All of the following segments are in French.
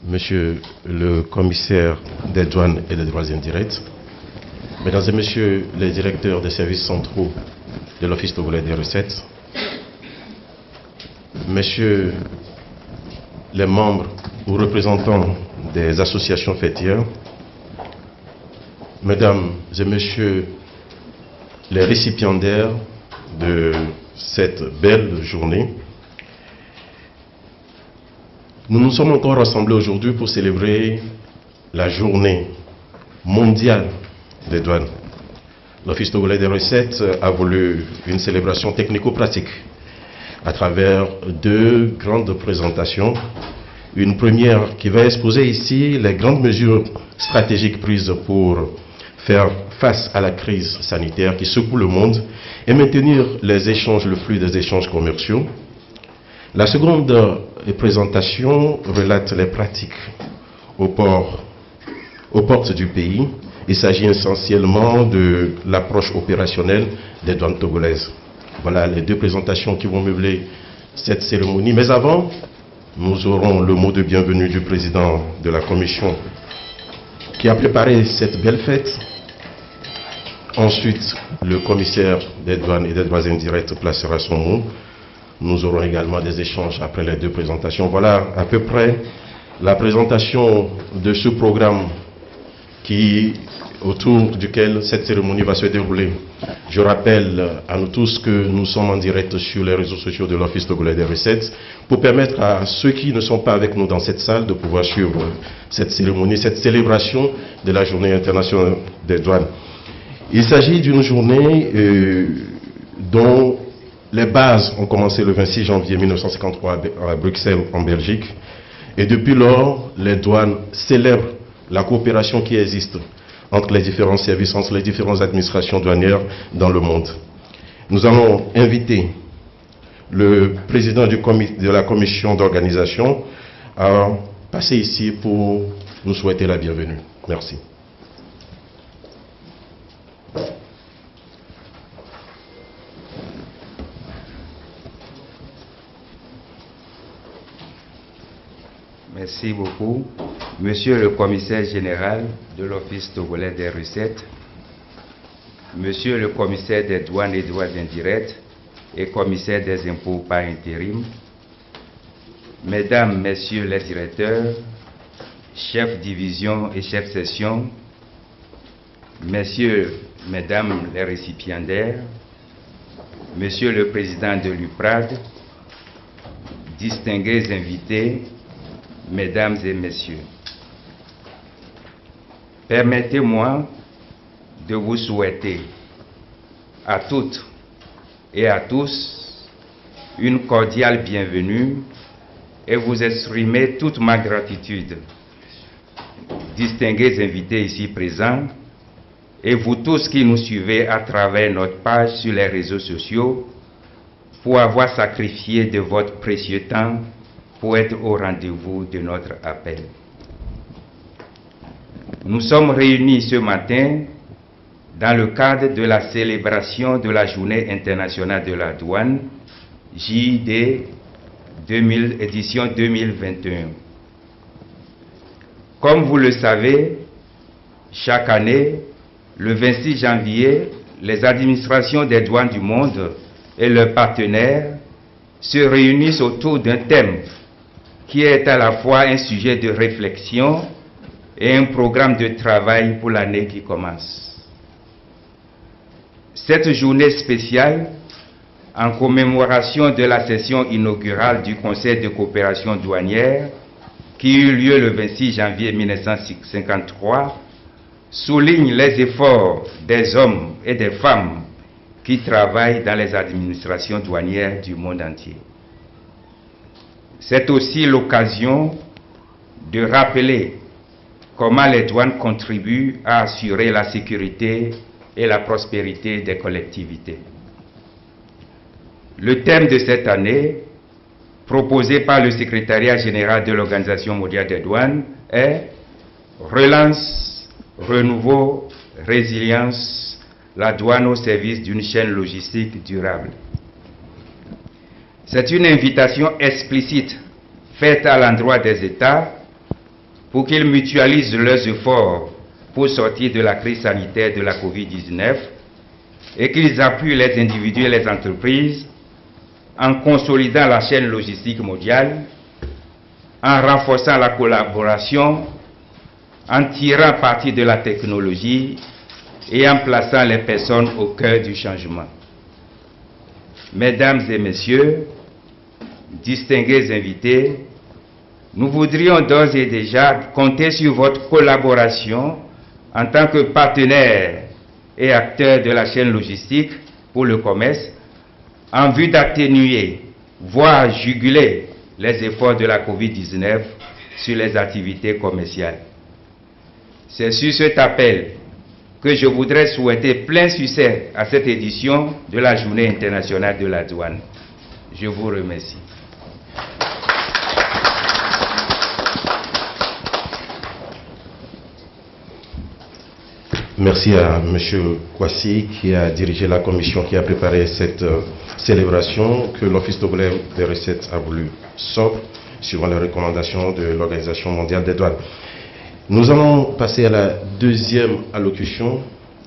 Monsieur le commissaire des douanes et des droits indirects, Mesdames et Messieurs les directeurs des services centraux de l'Office togolais des recettes, Messieurs les membres ou représentants des associations fêtières, Mesdames et Messieurs les récipiendaires de cette belle journée, nous nous sommes encore rassemblés aujourd'hui pour célébrer la journée mondiale des douanes. L'Office togolais des recettes a voulu une célébration technico-pratique à travers deux grandes présentations. Une première qui va exposer ici les grandes mesures stratégiques prises pour faire face à la crise sanitaire qui secoue le monde et maintenir les échanges, le flux des échanges commerciaux. La seconde présentation relate les pratiques aux portes du pays. Il s'agit essentiellement de l'approche opérationnelle des douanes togolaises. Voilà les deux présentations qui vont meubler cette cérémonie. Mais avant, nous aurons le mot de bienvenue du président de la commission qui a préparé cette belle fête. Ensuite, le commissaire des douanes et des droits indirects placera son mot. Nous aurons également des échanges après les deux présentations. Voilà à peu près la présentation de ce programme autour duquel cette cérémonie va se dérouler. Je rappelle à nous tous que nous sommes en direct sur les réseaux sociaux de l'Office togolais des recettes pour permettre à ceux qui ne sont pas avec nous dans cette salle de pouvoir suivre cette cérémonie, cette célébration de la Journée internationale des douanes. Il s'agit d'une journée dont les bases ont commencé le 26 janvier 1953 à Bruxelles, en Belgique. Et depuis lors, les douanes célèbrent la coopération qui existe entre les différents services, entre les différentes administrations douanières dans le monde. Nous allons inviter le président de la commission d'organisation à passer ici pour nous souhaiter la bienvenue. Merci. Merci beaucoup. Monsieur le commissaire général de l'Office togolais des recettes, Monsieur le commissaire des douanes et droits indirects et commissaire des impôts par intérim, Mesdames, Messieurs les directeurs, chefs division et chefs section, Messieurs, Mesdames les récipiendaires, Monsieur le président de l'UPRAD, distingués invités, Mesdames et Messieurs, permettez-moi de vous souhaiter à toutes et à tous une cordiale bienvenue et vous exprimer toute ma gratitude, distingués invités ici présents, et vous tous qui nous suivez à travers notre page sur les réseaux sociaux, pour avoir sacrifié de votre précieux temps pour être au rendez-vous de notre appel. Nous sommes réunis ce matin dans le cadre de la célébration de la Journée internationale de la douane, JID édition 2021. Comme vous le savez, chaque année, le 26 janvier, les administrations des douanes du monde et leurs partenaires se réunissent autour d'un thème qui est à la fois un sujet de réflexion et un programme de travail pour l'année qui commence. Cette journée spéciale, en commémoration de la session inaugurale du Conseil de coopération douanière, qui eut lieu le 26 janvier 1953, souligne les efforts des hommes et des femmes qui travaillent dans les administrations douanières du monde entier. C'est aussi l'occasion de rappeler comment les douanes contribuent à assurer la sécurité et la prospérité des collectivités. Le thème de cette année, proposé par le secrétariat général de l'Organisation mondiale des douanes, est « Relance, renouveau, résilience, la douane au service d'une chaîne logistique durable ». C'est une invitation explicite faite à l'endroit des États pour qu'ils mutualisent leurs efforts pour sortir de la crise sanitaire de la COVID-19 et qu'ils appuient les individus et les entreprises en consolidant la chaîne logistique mondiale, en renforçant la collaboration, en tirant parti de la technologie et en plaçant les personnes au cœur du changement. Mesdames et messieurs, distingués invités, nous voudrions d'ores et déjà compter sur votre collaboration en tant que partenaire et acteur de la chaîne logistique pour le commerce, en vue d'atténuer, voire juguler les efforts de la COVID-19 sur les activités commerciales. C'est sur cet appel que je voudrais souhaiter plein succès à cette édition de la Journée internationale de la douane. Je vous remercie. Merci à M. Kwasi qui a dirigé la commission qui a préparé cette célébration que l'Office togolais des recettes a voulu sobre, suivant les recommandations de l'Organisation mondiale des douanes. Nous allons passer à la deuxième allocution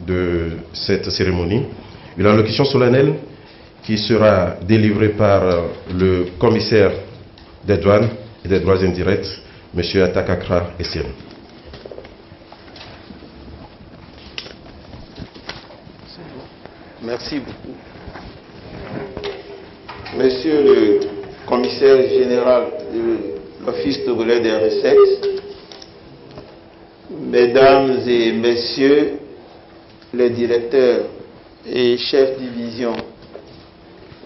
de cette cérémonie, une allocution solennelle qui sera délivrée par le commissaire des douanes et des droits indirects, M. Atakakra Essien. Merci beaucoup. Monsieur le commissaire général de l'Office togolais des recettes, Mesdames et Messieurs les directeurs et chefs de division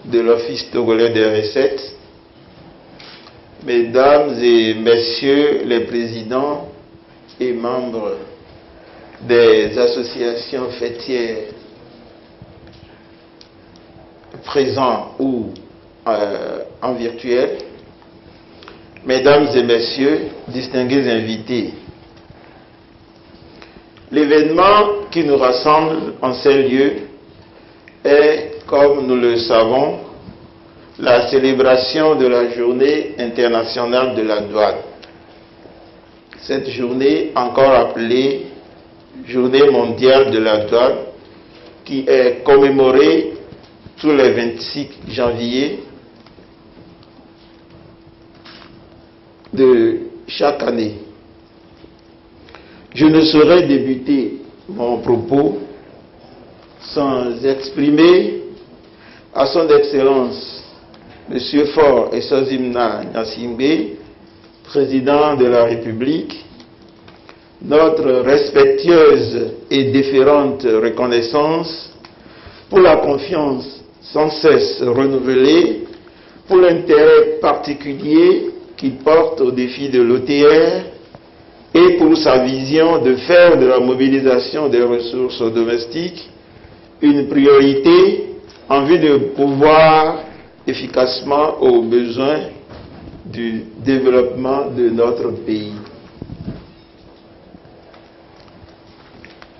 de l'Office togolais des recettes, Mesdames et Messieurs les présidents et membres des associations fêtières présents ou en virtuel, Mesdames et Messieurs, distingués invités, l'événement qui nous rassemble en ces lieux est, comme nous le savons, la célébration de la Journée internationale de la douane. Cette journée, encore appelée Journée mondiale de la douane, qui est commémorée tous les 26 janvier de chaque année. Je ne saurais débuter mon propos sans exprimer à son Excellence M. Faure Essozimna Gnassingbé, président de la République, notre respectueuse et déférente reconnaissance pour la confiance sans cesse renouvelée, pour l'intérêt particulier qu'il porte au défi de l'OTR et pour sa vision de faire de la mobilisation des ressources domestiques une priorité en vue de pourvoir efficacement aux besoins du développement de notre pays.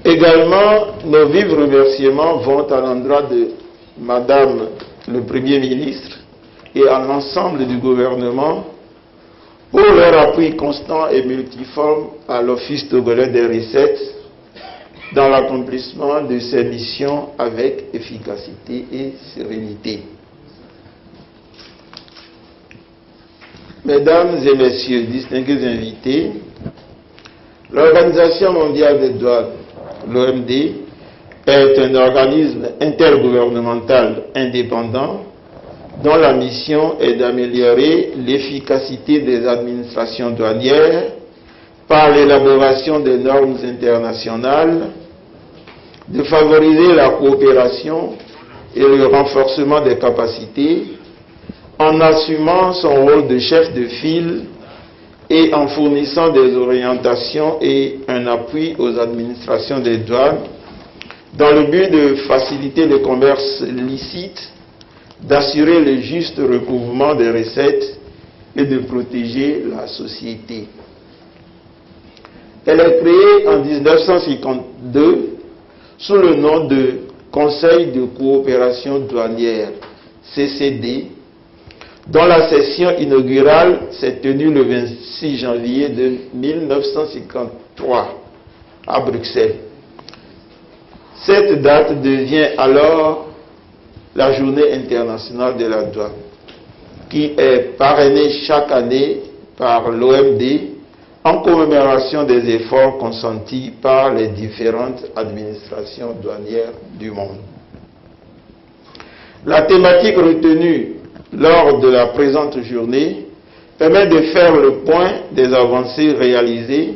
Également, nos vifs remerciements vont à l'endroit de Madame le Premier ministre et à l'ensemble du gouvernement pour leur appui constant et multiforme à l'Office togolais des recettes dans l'accomplissement de ses missions avec efficacité et sérénité. Mesdames et Messieurs, distingués invités, l'Organisation mondiale des douanes, l'OMD, est un organisme intergouvernemental indépendant dont la mission est d'améliorer l'efficacité des administrations douanières par l'élaboration des normes internationales, de favoriser la coopération et le renforcement des capacités en assumant son rôle de chef de file et en fournissant des orientations et un appui aux administrations des douanes dans le but de faciliter le commerce licite, d'assurer le juste recouvrement des recettes et de protéger la société. Elle est créée en 1952 sous le nom de Conseil de coopération douanière, CCD, dont la session inaugurale s'est tenue le 26 janvier de 1953 à Bruxelles. Cette date devient alors la Journée internationale de la douane, qui est parrainée chaque année par l'OMD en commémoration des efforts consentis par les différentes administrations douanières du monde. La thématique retenue lors de la présente journée permet de faire le point des avancées réalisées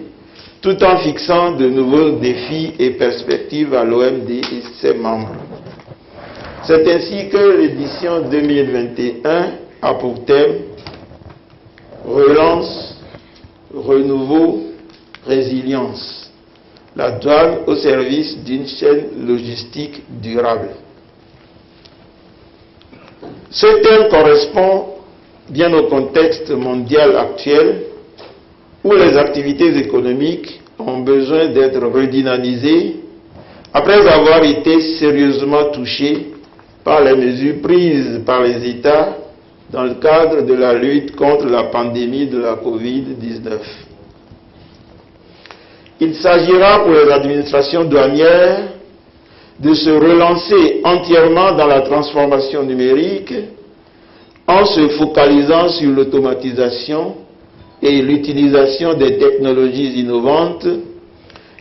tout en fixant de nouveaux défis et perspectives à l'OMD et ses membres. C'est ainsi que l'édition 2021 a pour thème Relance, renouveau, résilience. La douane au service d'une chaîne logistique durable. Ce thème correspond bien au contexte mondial actuel où les activités économiques ont besoin d'être redynamisées après avoir été sérieusement touchées par les mesures prises par les États dans le cadre de la lutte contre la pandémie de la Covid-19. Il s'agira pour les administrations douanières de se relancer entièrement dans la transformation numérique en se focalisant sur l'automatisation et l'utilisation des technologies innovantes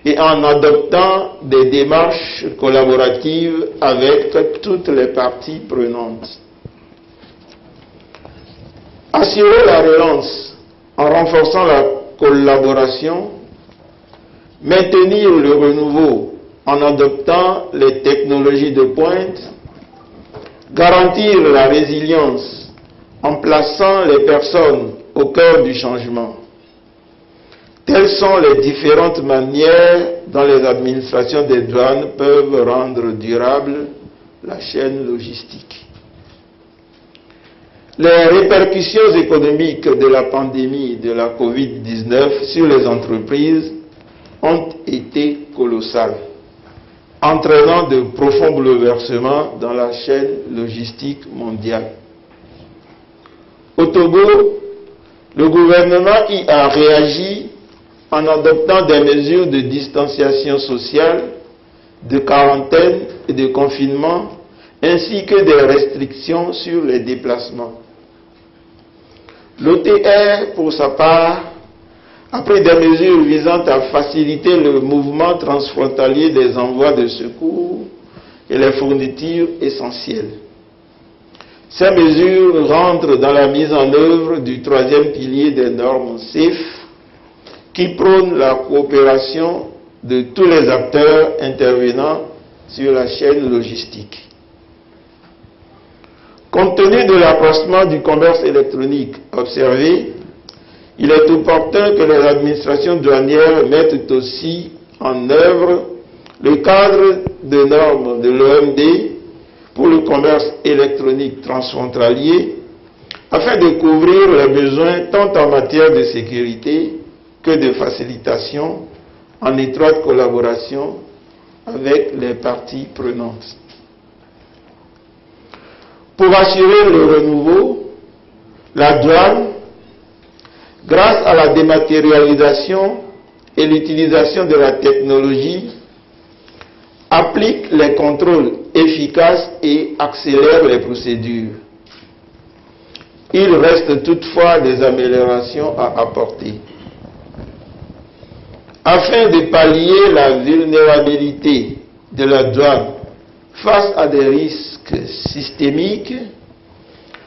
et en adoptant des démarches collaboratives avec toutes les parties prenantes. Assurer la relance en renforçant la collaboration, maintenir le renouveau en adoptant les technologies de pointe, garantir la résilience en plaçant les personnes au cœur du changement. Telles sont les différentes manières dont les administrations des douanes peuvent rendre durable la chaîne logistique. Les répercussions économiques de la pandémie de la Covid-19 sur les entreprises ont été colossales, entraînant de profonds bouleversements dans la chaîne logistique mondiale. Au Togo, le gouvernement y a réagi en adoptant des mesures de distanciation sociale, de quarantaine et de confinement, ainsi que des restrictions sur les déplacements. L'OTR, pour sa part, a pris des mesures visant à faciliter le mouvement transfrontalier des envois de secours et les fournitures essentielles. Ces mesures rentrent dans la mise en œuvre du troisième pilier des normes SAFE, qui prône la coopération de tous les acteurs intervenant sur la chaîne logistique. Compte tenu de l'accroissement du commerce électronique observé, il est opportun que les administrations douanières mettent aussi en œuvre le cadre de normes de l'OMD pour le commerce électronique transfrontalier afin de couvrir les besoins tant en matière de sécurité que de facilitation en étroite collaboration avec les parties prenantes. Pour assurer le renouveau, la douane, grâce à la dématérialisation et l'utilisation de la technologie, applique les contrôles efficaces et accélère les procédures. Il reste toutefois des améliorations à apporter. Afin de pallier la vulnérabilité de la douane face à des risques systémiques,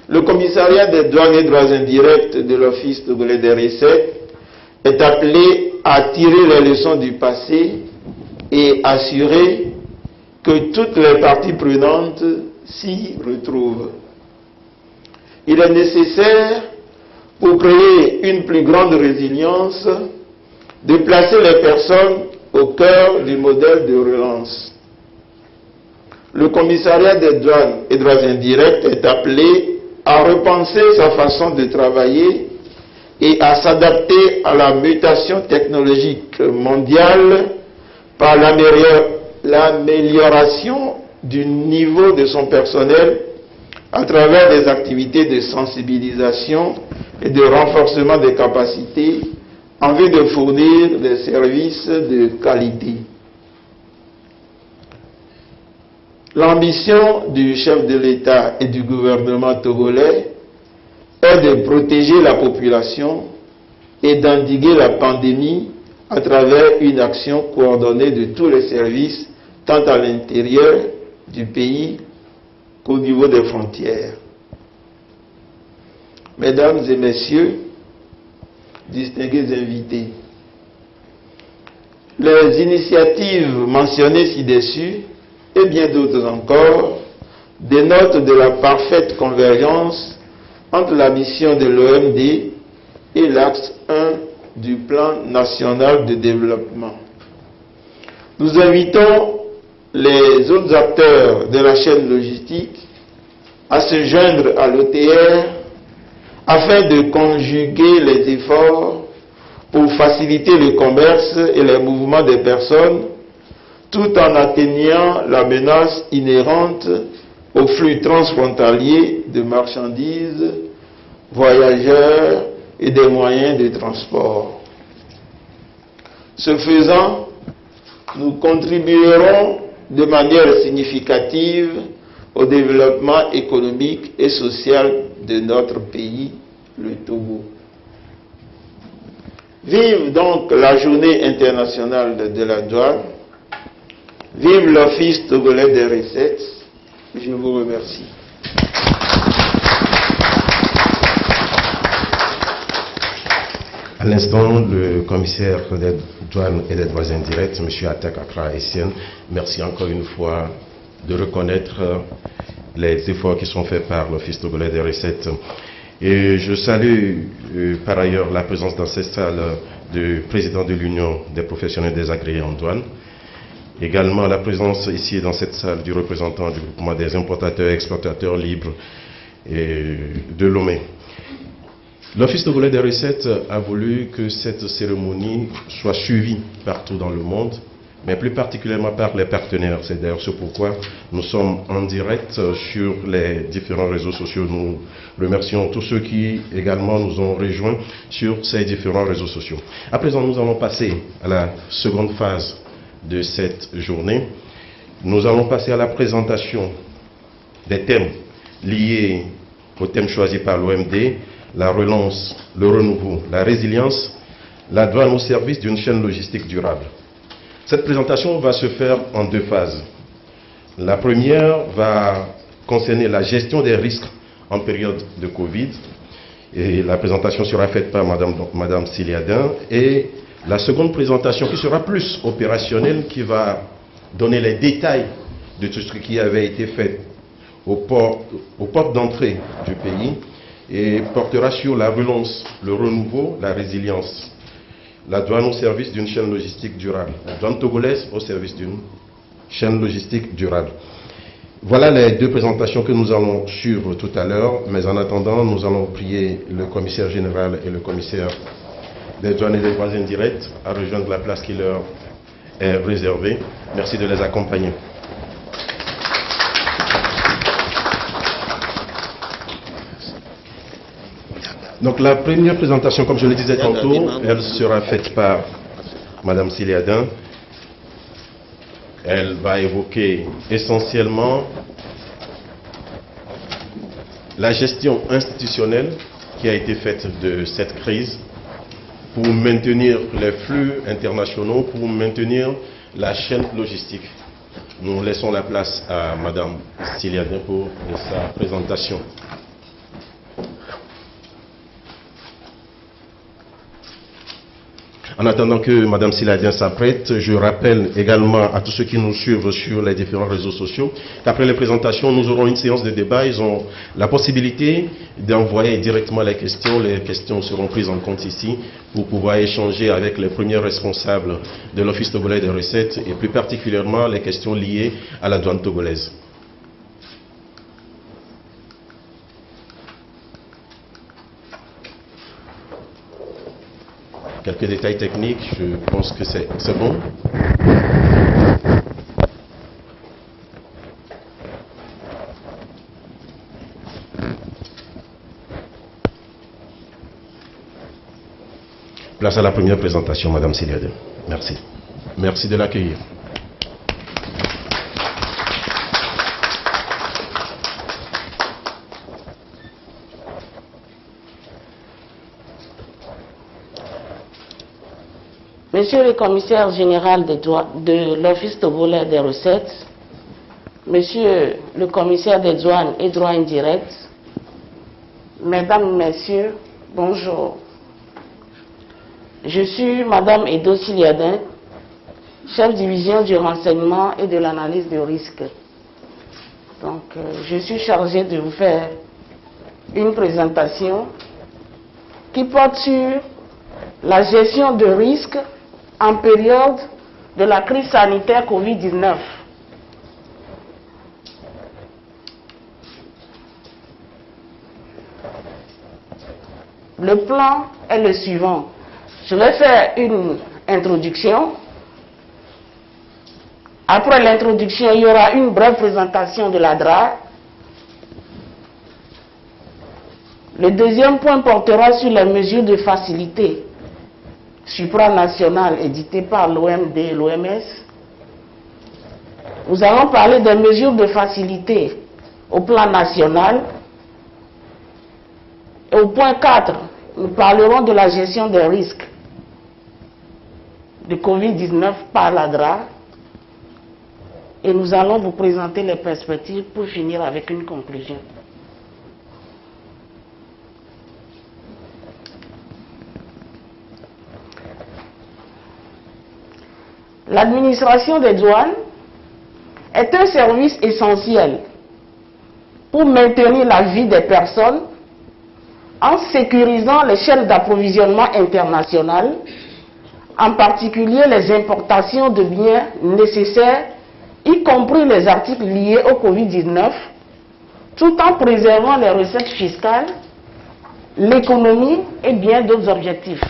le commissariat des douanes et droits indirects de l'Office togolais des recettes est appelé à tirer les leçons du passé et assurer que toutes les parties prenantes s'y retrouvent. Il est nécessaire, pour créer une plus grande résilience, de placer les personnes au cœur du modèle de relance. Le commissariat des douanes et droits indirects est appelé à repenser sa façon de travailler et à s'adapter à la mutation technologique mondiale par l'amélioration du niveau de son personnel à travers des activités de sensibilisation et de renforcement des capacités en vue de fournir des services de qualité. L'ambition du chef de l'État et du gouvernement togolais est de protéger la population et d'endiguer la pandémie à travers une action coordonnée de tous les services, tant à l'intérieur du pays qu'au niveau des frontières. Mesdames et messieurs, distingués invités, les initiatives mentionnées ci-dessus et bien d'autres encore dénotent de la parfaite convergence entre la mission de l'OMD et l'axe 1 du plan national de développement. Nous invitons les autres acteurs de la chaîne logistique à se joindre à l'OTR afin de conjuguer les efforts pour faciliter le commerce et les mouvements des personnes tout en atteignant la menace inhérente au flux transfrontalier de marchandises, voyageurs et des moyens de transport. Ce faisant, nous contribuerons de manière significative au développement économique et social de notre pays, le Togo. Vive donc la journée internationale de la douane. Vive l'Office togolais des recettes. Je vous remercie. À l'instant, le commissaire des douanes et des droits indirects, M. Atak Accra Essien, merci encore une fois de reconnaître les efforts qui sont faits par l'Office togolais des recettes. Et je salue par ailleurs la présence dans cette salle du président de l'Union des professionnels des agréés en douane. Également la présence ici dans cette salle du représentant du groupement des importateurs et exportateurs libres de Lomé. L'Office togolais des recettes a voulu que cette cérémonie soit suivie partout dans le monde, mais plus particulièrement par les partenaires. C'est d'ailleurs ce pourquoi nous sommes en direct sur les différents réseaux sociaux. Nous remercions tous ceux qui également nous ont rejoints sur ces différents réseaux sociaux. À présent, nous allons passer à la seconde phase de cette journée. Nous allons passer à la présentation des thèmes liés aux thèmes choisis par l'OMD, la relance, le renouveau, la résilience, la douane au service d'une chaîne logistique durable. Cette présentation va se faire en deux phases. La première va concerner la gestion des risques en période de Covid, et la présentation sera faite par Madame Siliadin, et la seconde présentation qui sera plus opérationnelle, qui va donner les détails de tout ce qui avait été fait aux portes d'entrée du pays et portera sur la relance, le renouveau, la résilience. La douane au service d'une chaîne logistique durable. La douane togolaise au service d'une chaîne logistique durable. Voilà les deux présentations que nous allons suivre tout à l'heure, mais en attendant, nous allons prier le commissaire général et le commissaire des douanes et des droits indirects à rejoindre la place qui leur est réservée. Merci de les accompagner. Donc la première présentation, comme je le disais tantôt, elle sera faite par Madame Siliadin. Elle va évoquer essentiellement la gestion institutionnelle qui a été faite de cette crise pour maintenir les flux internationaux, pour maintenir la chaîne logistique. Nous laissons la place à Madame Siliadin pour sa présentation. En attendant que Mme Siliadin s'apprête, je rappelle également à tous ceux qui nous suivent sur les différents réseaux sociaux qu'après les présentations, nous aurons une séance de débat. Ils ont la possibilité d'envoyer directement les questions. Les questions seront prises en compte ici pour pouvoir échanger avec les premiers responsables de l'Office togolais des recettes et plus particulièrement les questions liées à la douane togolaise. Quelques détails techniques, je pense que c'est bon. Place à la première présentation, Madame Siliade. Merci. Merci de l'accueillir. Monsieur le commissaire général de l'Office togolais des recettes, Monsieur le commissaire des douanes et droits indirects, Mesdames, Messieurs, bonjour. Je suis Madame Edo Siliadin, chef division du renseignement et de l'analyse de risque. Donc, je suis chargée de vous faire une présentation qui porte sur la gestion de risque en période de la crise sanitaire Covid-19. Le plan est le suivant. Je vais faire une introduction. Après l'introduction, il y aura une brève présentation de la DRA. Le deuxième point portera sur les mesures de facilité supranationales éditées par l'OMD et l'OMS. Nous allons parler des mesures de facilité au plan national. Et au point 4, nous parlerons de la gestion des risques de Covid-19 par la DRA. Et nous allons vous présenter les perspectives pour finir avec une conclusion. L'administration des douanes est un service essentiel pour maintenir la vie des personnes en sécurisant les chaînes d'approvisionnement internationales, en particulier les importations de biens nécessaires, y compris les articles liés au Covid-19, tout en préservant les recettes fiscales, l'économie et bien d'autres objectifs.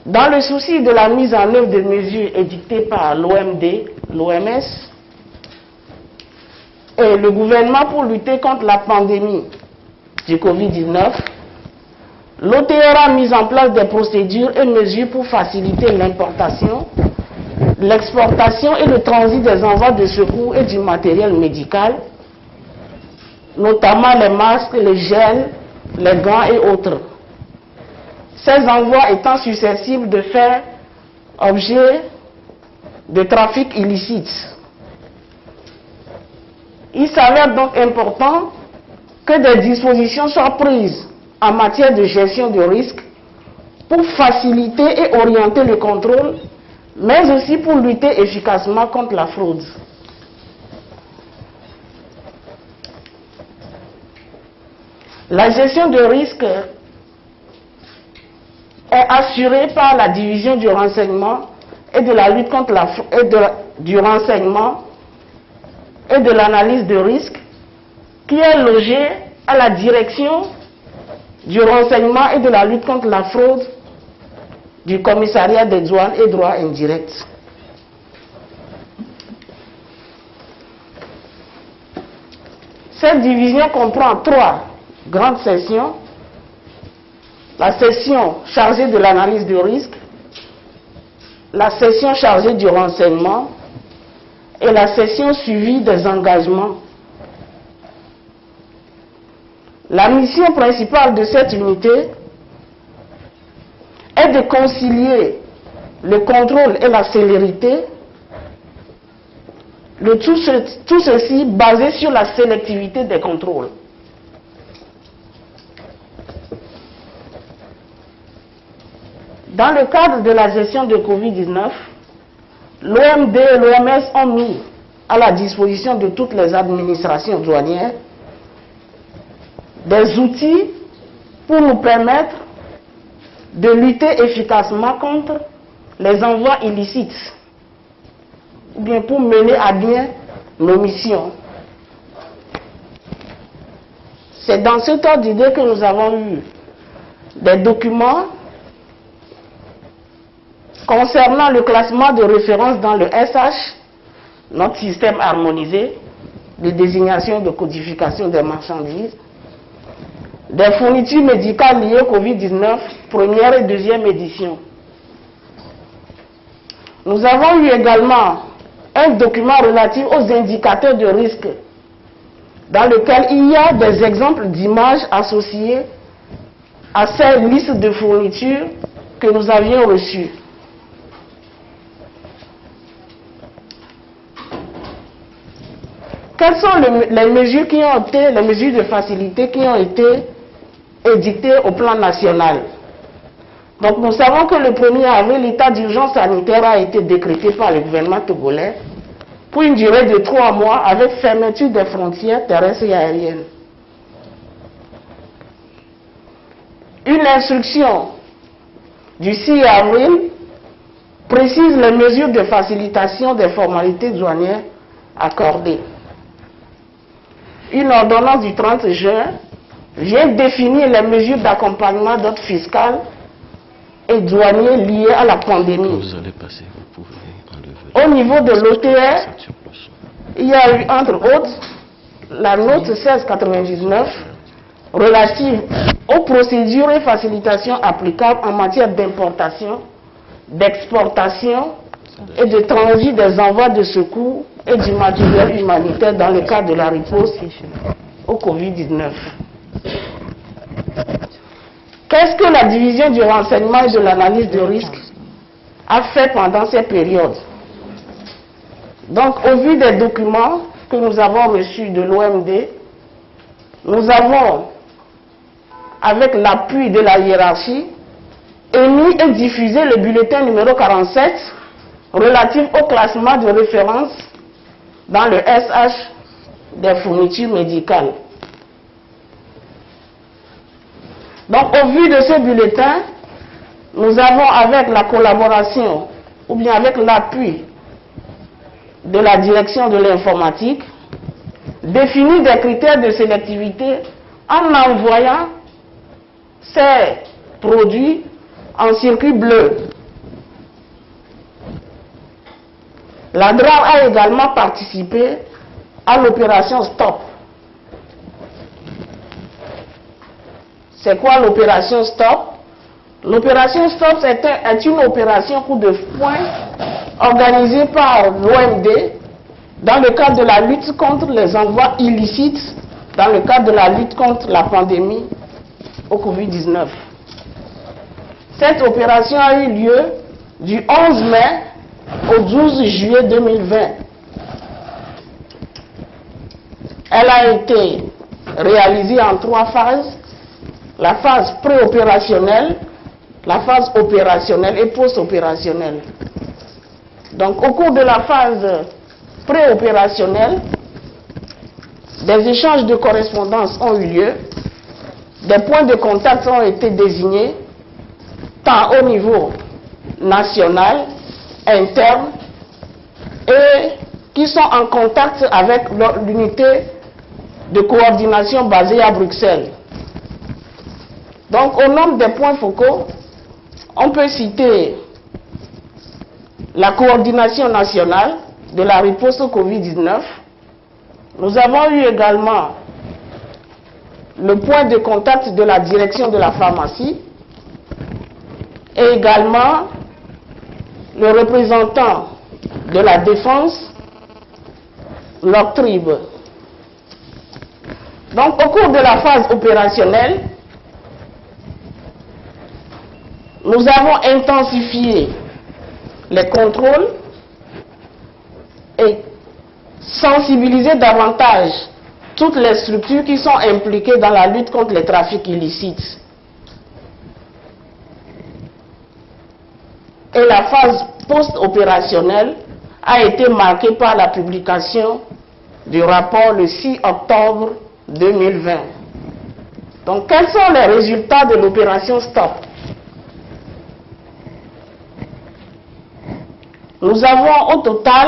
Dans le souci de la mise en œuvre des mesures édictées par l'OMD, l'OMS et le gouvernement pour lutter contre la pandémie du Covid-19, l'OTR a mis en place des procédures et mesures pour faciliter l'importation, l'exportation et le transit des envois de secours et du matériel médical, notamment les masques, les gels, les gants et autres. Ces envois étant susceptibles de faire objet de trafic illicite. Il s'avère donc important que des dispositions soient prises en matière de gestion de risque pour faciliter et orienter le contrôle, mais aussi pour lutter efficacement contre la fraude. La gestion de risque est assurée par la division du renseignement et de la lutte contre la fraude, du renseignement et de l'analyse de risque, qui est logée à la direction du renseignement et de la lutte contre la fraude du commissariat des douanes et droits indirects. Cette division comprend 3 grandes sections. La section chargée de l'analyse de risque, la section chargée du renseignement et la section suivie des engagements. La mission principale de cette unité est de concilier le contrôle et la célérité, tout ceci basé sur la sélectivité des contrôles. Dans le cadre de la gestion de Covid-19, l'OMD et l'OMS ont mis à la disposition de toutes les administrations douanières des outils pour nous permettre de lutter efficacement contre les envois illicites, ou bien pour mener à bien nos missions. C'est dans ce ordre d'idée que nous avons eu des documents concernant le classement de référence dans le SH, notre système harmonisé de désignation et de codification des marchandises, des fournitures médicales liées au Covid-19, première et deuxième édition. Nous avons eu également un document relatif aux indicateurs de risque, dans lequel il y a des exemples d'images associées à ces listes de fournitures que nous avions reçues. Quelles sont les mesures qui ont été, les mesures de facilité qui ont été édictées au plan national? Donc nous savons que le 1er avril, l'état d'urgence sanitaire a été décrété par le gouvernement togolais pour une durée de 3 mois avec fermeture des frontières terrestres et aériennes. Une instruction du 6 avril précise les mesures de facilitation des formalités douanières accordées. Une ordonnance du 30 juin vient définir les mesures d'accompagnement d'ordre fiscal et douanier liées à la pandémie. Vous allez passer, vous pouvez enlever. Au niveau de l'OTR, il y a eu entre autres la note 1699 relative aux procédures et facilitations applicables en matière d'importation, d'exportation et de transit des envois de secours et du matériel humanitaire dans le cadre de la riposte au Covid-19. Qu'est-ce que la division du renseignement et de l'analyse de risque a fait pendant cette période? Donc, au vu des documents que nous avons reçus de l'OMD, nous avons, avec l'appui de la hiérarchie, émis et diffusé le bulletin numéro 47 relatif au classement de référence dans le SH des fournitures médicales. Donc, au vu de ce bulletin, nous avons, avec la collaboration ou bien avec l'appui de la direction de l'informatique, défini des critères de sélectivité en envoyant ces produits en circuit bleu. La DRAR a également participé à l'opération STOP. C'est quoi l'opération STOP? L'opération STOP est une opération coup de poing organisée par l'OMD dans le cadre de la lutte contre les envois illicites, dans le cadre de la lutte contre la pandémie au Covid-19. Cette opération a eu lieu du 11 mai au 12 juillet 2020. Elle a été réalisée en 3 phases. La phase préopérationnelle, la phase opérationnelle et post-opérationnelle. Donc au cours de la phase préopérationnelle, des échanges de correspondance ont eu lieu, des points de contact ont été désignés, tant au niveau national, interne, et qui sont en contact avec l'unité de coordination basée à Bruxelles. Donc, au nombre des points focaux, on peut citer la coordination nationale de la riposte au Covid-19. Nous avons eu également le point de contact de la direction de la pharmacie et également le représentant de la défense, l'Octrib. Donc, au cours de la phase opérationnelle, nous avons intensifié les contrôles et sensibilisé davantage toutes les structures qui sont impliquées dans la lutte contre les trafics illicites. Et la phase post-opérationnelle a été marquée par la publication du rapport le 6 octobre 2020. Donc, quels sont les résultats de l'opération STOP? Nous avons au total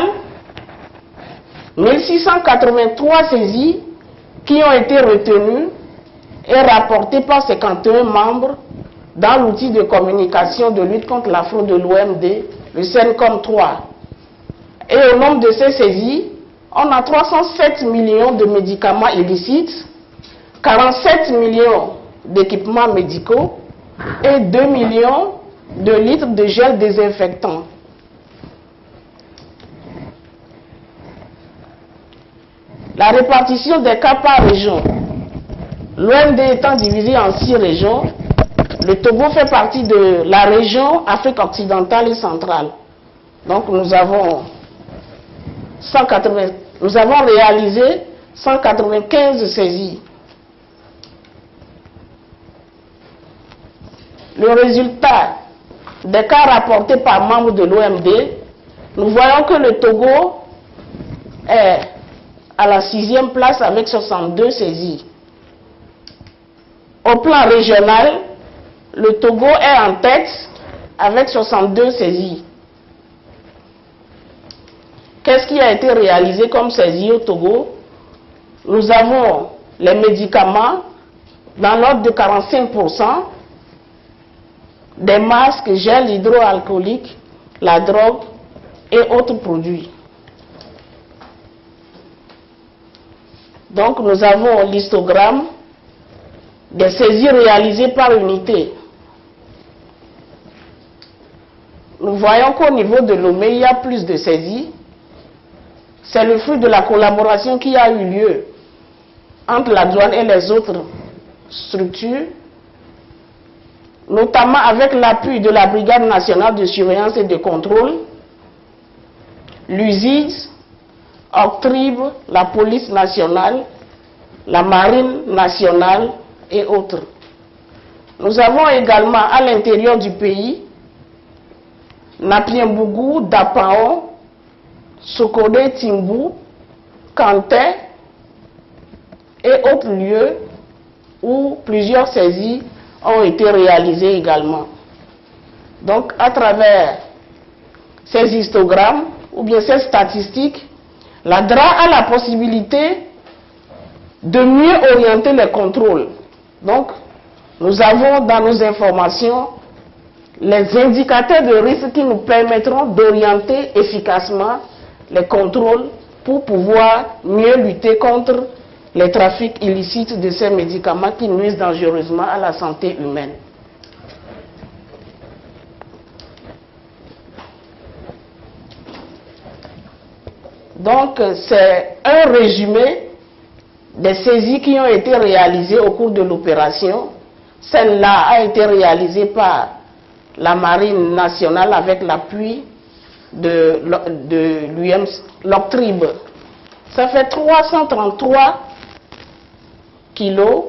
1683 saisies qui ont été retenues et rapportées par 51 membres dans l'outil de communication de lutte contre la fraude de l'OMD, le CENCOM 3. Et au nombre de ces saisies, on a 307 millions de médicaments illicites, 47 millions d'équipements médicaux et 2 millions de litres de gel désinfectant. La répartition des cas par région. L'OMD étant divisé en 6 régions, le Togo fait partie de la région Afrique occidentale et centrale. Donc nous avons réalisé 195 saisies. Le résultat des cas rapportés par membres de l'OMD, nous voyons que le Togo est à la 6e place avec 62 saisies. Au plan régional, le Togo est en tête avec 62 saisies. Qu'est-ce qui a été réalisé comme saisie au Togo? Nous avons les médicaments dans l'ordre de 45%, des masques, gel hydroalcoolique, la drogue et autres produits. Donc nous avons l'histogramme des saisies réalisées par unité. Nous voyons qu'au niveau de Lomé, il y a plus de saisies. C'est le fruit de la collaboration qui a eu lieu entre la douane et les autres structures, notamment avec l'appui de la Brigade nationale de surveillance et de contrôle, l'USIS, Octrib, la police nationale, la marine nationale et autres. Nous avons également à l'intérieur du pays Napienbougou, Dapao, Sokode, Timbou, Kanté et autres lieux où plusieurs saisies ont été réalisées également. Donc à travers ces histogrammes ou bien ces statistiques, la DRA a la possibilité de mieux orienter les contrôles. Donc nous avons dans nos informations les indicateurs de risque qui nous permettront d'orienter efficacement les contrôles pour pouvoir mieux lutter contre les trafics illicites de ces médicaments qui nuisent dangereusement à la santé humaine. Donc, c'est un résumé des saisies qui ont été réalisées au cours de l'opération. Celle-là a été réalisée par la Marine nationale avec l'appui de l'Octrib. Ça fait 333 kilos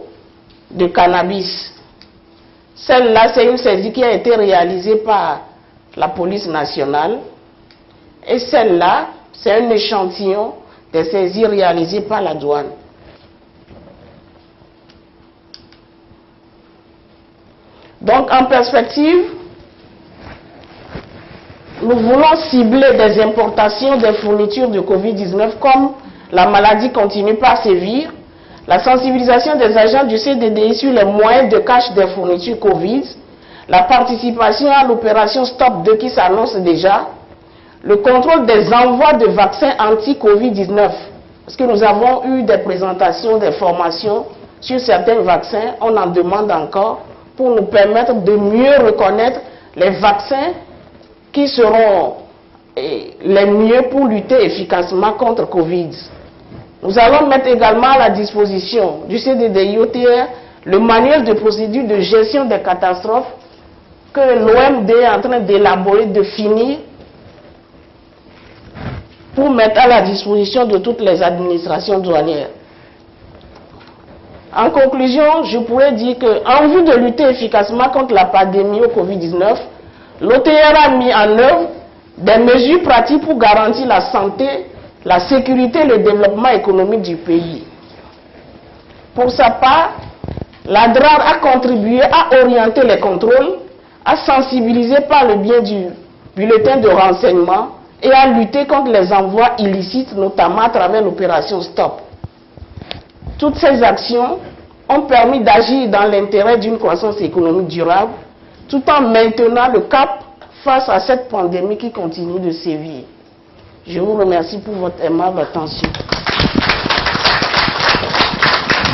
de cannabis. Celle-là, c'est une saisie qui a été réalisée par la police nationale. Et celle-là, c'est un échantillon des saisies réalisées par la douane. Donc, en perspective, nous voulons cibler des importations des fournitures de Covid-19 comme la maladie continue par sévir, la sensibilisation des agents du CDDI sur les moyens de cache des fournitures Covid, la participation à l'opération Stop 2 qui s'annonce déjà, le contrôle des envois de vaccins anti-Covid-19, parce que nous avons eu des présentations, des formations sur certains vaccins, on en demande encore, pour nous permettre de mieux reconnaître les vaccins qui seront les mieux pour lutter efficacement contre Covid. Nous allons mettre également à la disposition du CDDI-OTR le manuel de procédure de gestion des catastrophes que l'OMD est en train d'élaborer, de finir, pour mettre à la disposition de toutes les administrations douanières. En conclusion, je pourrais dire qu'en vue de lutter efficacement contre la pandémie au Covid-19, l'OTR a mis en œuvre des mesures pratiques pour garantir la santé, la sécurité et le développement économique du pays. Pour sa part, la DRAR a contribué à orienter les contrôles, à sensibiliser par le biais du bulletin de renseignement et à lutter contre les envois illicites, notamment à travers l'opération Stop. Toutes ces actions ont permis d'agir dans l'intérêt d'une croissance économique durable, tout en maintenant le cap face à cette pandémie qui continue de sévir. Je vous remercie pour votre aimable attention.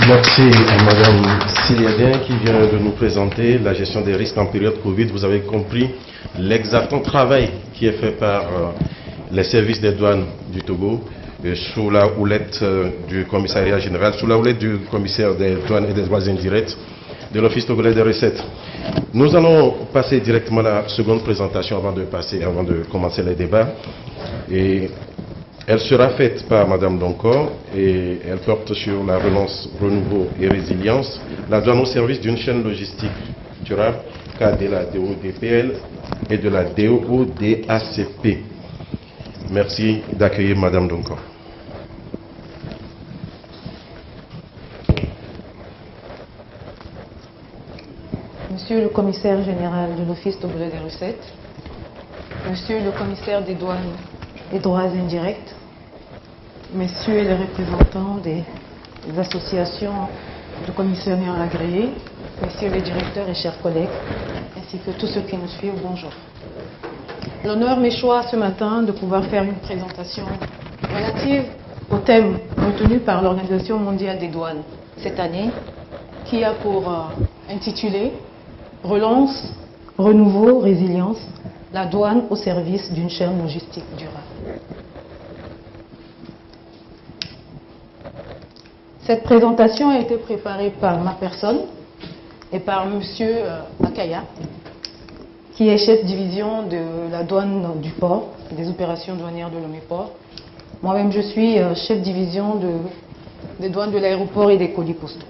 Merci à Madame Siliadien qui vient de nous présenter la gestion des risques en période Covid. Vous avez compris l'exactant travail qui est fait par les services des douanes du Togo sous la houlette du commissariat général, sous la houlette du commissaire des douanes et des droits indirects de l'Office togolais des recettes. Nous allons passer directement à la seconde présentation avant de commencer les débats. Et elle sera faite par Madame Donkor et elle porte sur la relance, renouveau et résilience, la douane au service d'une chaîne logistique durable, cas de la DODPL et de la DODACP. Merci d'accueillir Madame Donkor. Monsieur le commissaire général de l'Office togolais des recettes, Monsieur le commissaire des douanes et droits indirects, Messieurs les représentants des associations de commissionnaires agréés, Messieurs les directeurs et chers collègues, ainsi que tous ceux qui nous suivent, bonjour. L'honneur m'échoit ce matin de pouvoir faire une présentation relative au thème retenu par l'Organisation mondiale des douanes cette année, qui a pour intitulé « Relance, renouveau, résilience, la douane au service d'une chaîne logistique durable ». Cette présentation a été préparée par ma personne et par Monsieur Akaya, qui est chef division de la douane du port, des opérations douanières de Lomé Port. Moi-même, je suis chef division des douanes de l'aéroport et des colis postaux.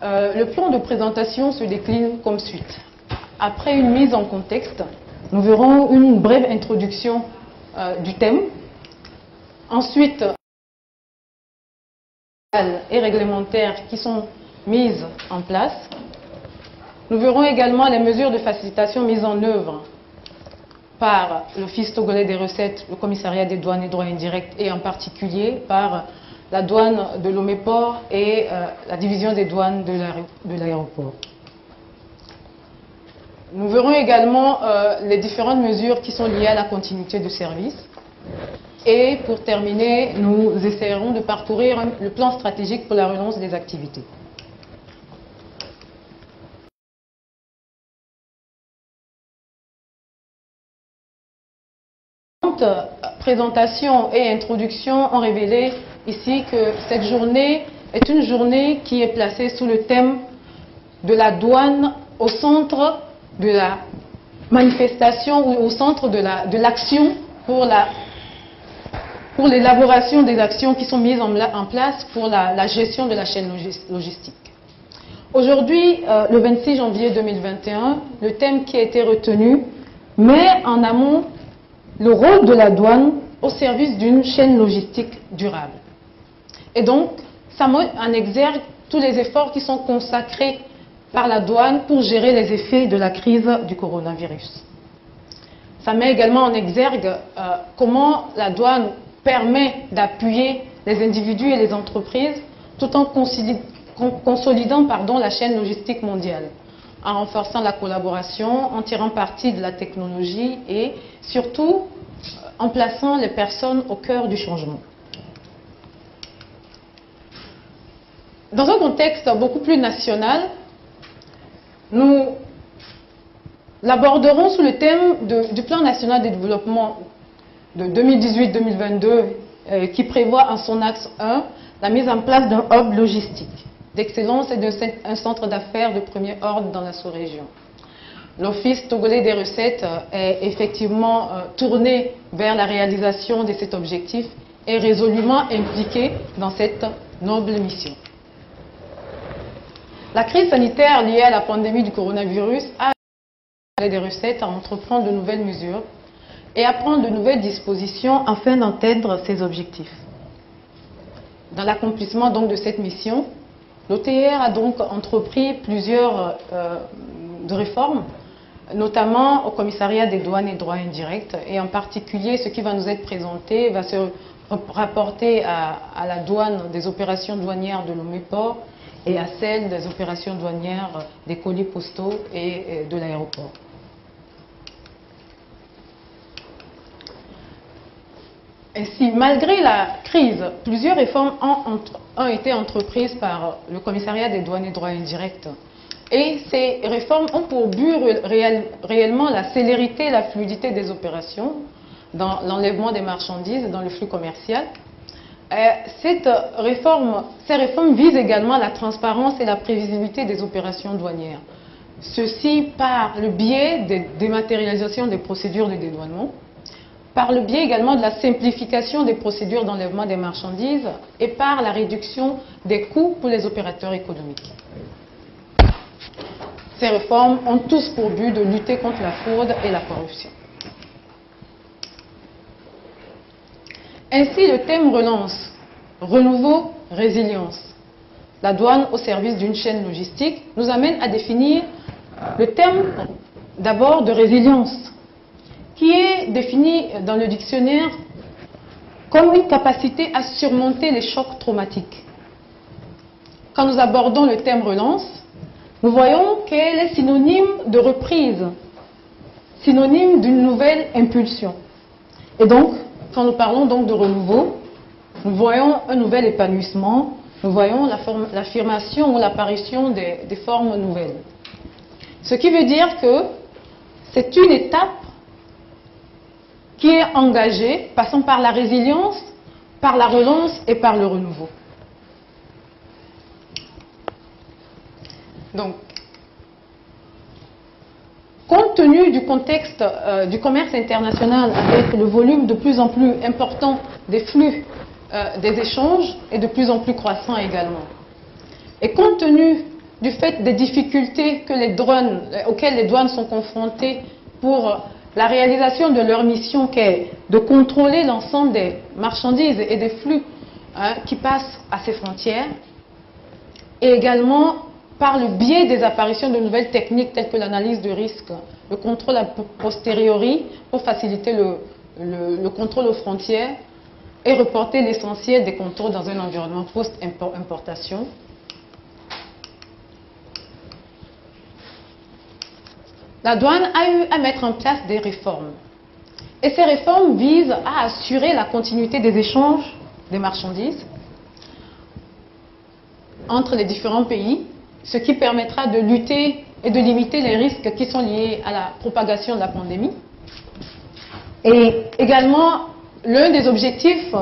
Le plan de présentation se décline comme suite. Après une mise en contexte, nous verrons une brève introduction du thème. Ensuite, et réglementaires qui sont mises en place. Nous verrons également les mesures de facilitation mises en œuvre par l'Office togolais des recettes, le commissariat des douanes et droits indirects, et en particulier par la douane de Lomé Port et la division des douanes de l'aéroport. Nous verrons également les différentes mesures qui sont liées à la continuité de service. Et pour terminer, nous essaierons de parcourir le plan stratégique pour la relance des activités. Présentation et introduction ont révélé ici que cette journée est une journée qui est placée sous le thème de la douane au centre de la manifestation ou au centre de l'action pour l'élaboration des actions qui sont mises en place pour la gestion de la chaîne logistique. Aujourd'hui, le 26 janvier 2021, le thème qui a été retenu met en amont le rôle de la douane au service d'une chaîne logistique durable. Et donc, ça met en exergue tous les efforts qui sont consacrés par la douane pour gérer les effets de la crise du coronavirus. Ça met également en exergue comment la douane permet d'appuyer les individus et les entreprises tout en consolidant la chaîne logistique mondiale, en renforçant la collaboration, en tirant parti de la technologie et surtout en plaçant les personnes au cœur du changement. Dans un contexte beaucoup plus national, nous l'aborderons sous le thème du plan national de développement de 2018-2022 qui prévoit en son axe 1 la mise en place d'un hub logistique d'excellence et d'un centre d'affaires de premier ordre dans la sous-région. L'Office togolais des recettes est effectivement tourné vers la réalisation de cet objectif et résolument impliqué dans cette noble mission. La crise sanitaire liée à la pandémie du coronavirus a des recettes à entreprendre de nouvelles mesures et à prendre de nouvelles dispositions afin d'atteindre ces objectifs. Dans l'accomplissement donc de cette mission, l'OTR a donc entrepris plusieurs réformes, notamment au commissariat des douanes et droits indirects, et en particulier ce qui va nous être présenté va se rapporter à la douane des opérations douanières de Lomé Port et à celle des opérations douanières des colis postaux et de l'aéroport. Ainsi, malgré la crise, plusieurs réformes ont été entreprises par le Commissariat des douanes et droits indirects. Et ces réformes ont pour but réellement la célérité et la fluidité des opérations dans l'enlèvement des marchandises et dans le flux commercial. Ces réformes visent également la transparence et la prévisibilité des opérations douanières. Ceci par le biais de dématérialisation des procédures de dédouanement, par le biais également de la simplification des procédures d'enlèvement des marchandises et par la réduction des coûts pour les opérateurs économiques. Ces réformes ont tous pour but de lutter contre la fraude et la corruption. Ainsi, le thème relance, renouveau, résilience. La douane au service d'une chaîne logistique nous amène à définir le thème d'abord de résilience, qui est défini dans le dictionnaire comme une capacité à surmonter les chocs traumatiques. Quand nous abordons le thème relance, nous voyons qu'elle est synonyme de reprise, synonyme d'une nouvelle impulsion. Et donc, quand nous parlons donc de renouveau, nous voyons un nouvel épanouissement, nous voyons l'affirmation ou l'apparition des formes nouvelles. Ce qui veut dire que c'est une étape qui est engagée, passant par la résilience, par la relance et par le renouveau. Donc, compte tenu du contexte du commerce international avec le volume de plus en plus important des flux des échanges et de plus en plus croissant également, et compte tenu du fait des difficultés auxquelles les douanes sont confrontées pour la réalisation de leur mission qui est de contrôler l'ensemble des marchandises et des flux qui passent à ces frontières, et également par le biais des apparitions de nouvelles techniques telles que l'analyse de risque, le contrôle a posteriori pour faciliter le contrôle aux frontières et reporter l'essentiel des contrôles dans un environnement post-importation. La douane a eu à mettre en place des réformes. Et ces réformes visent à assurer la continuité des échanges des marchandises entre les différents pays, ce qui permettra de lutter et de limiter les risques qui sont liés à la propagation de la pandémie. Et également, l'un des objectifs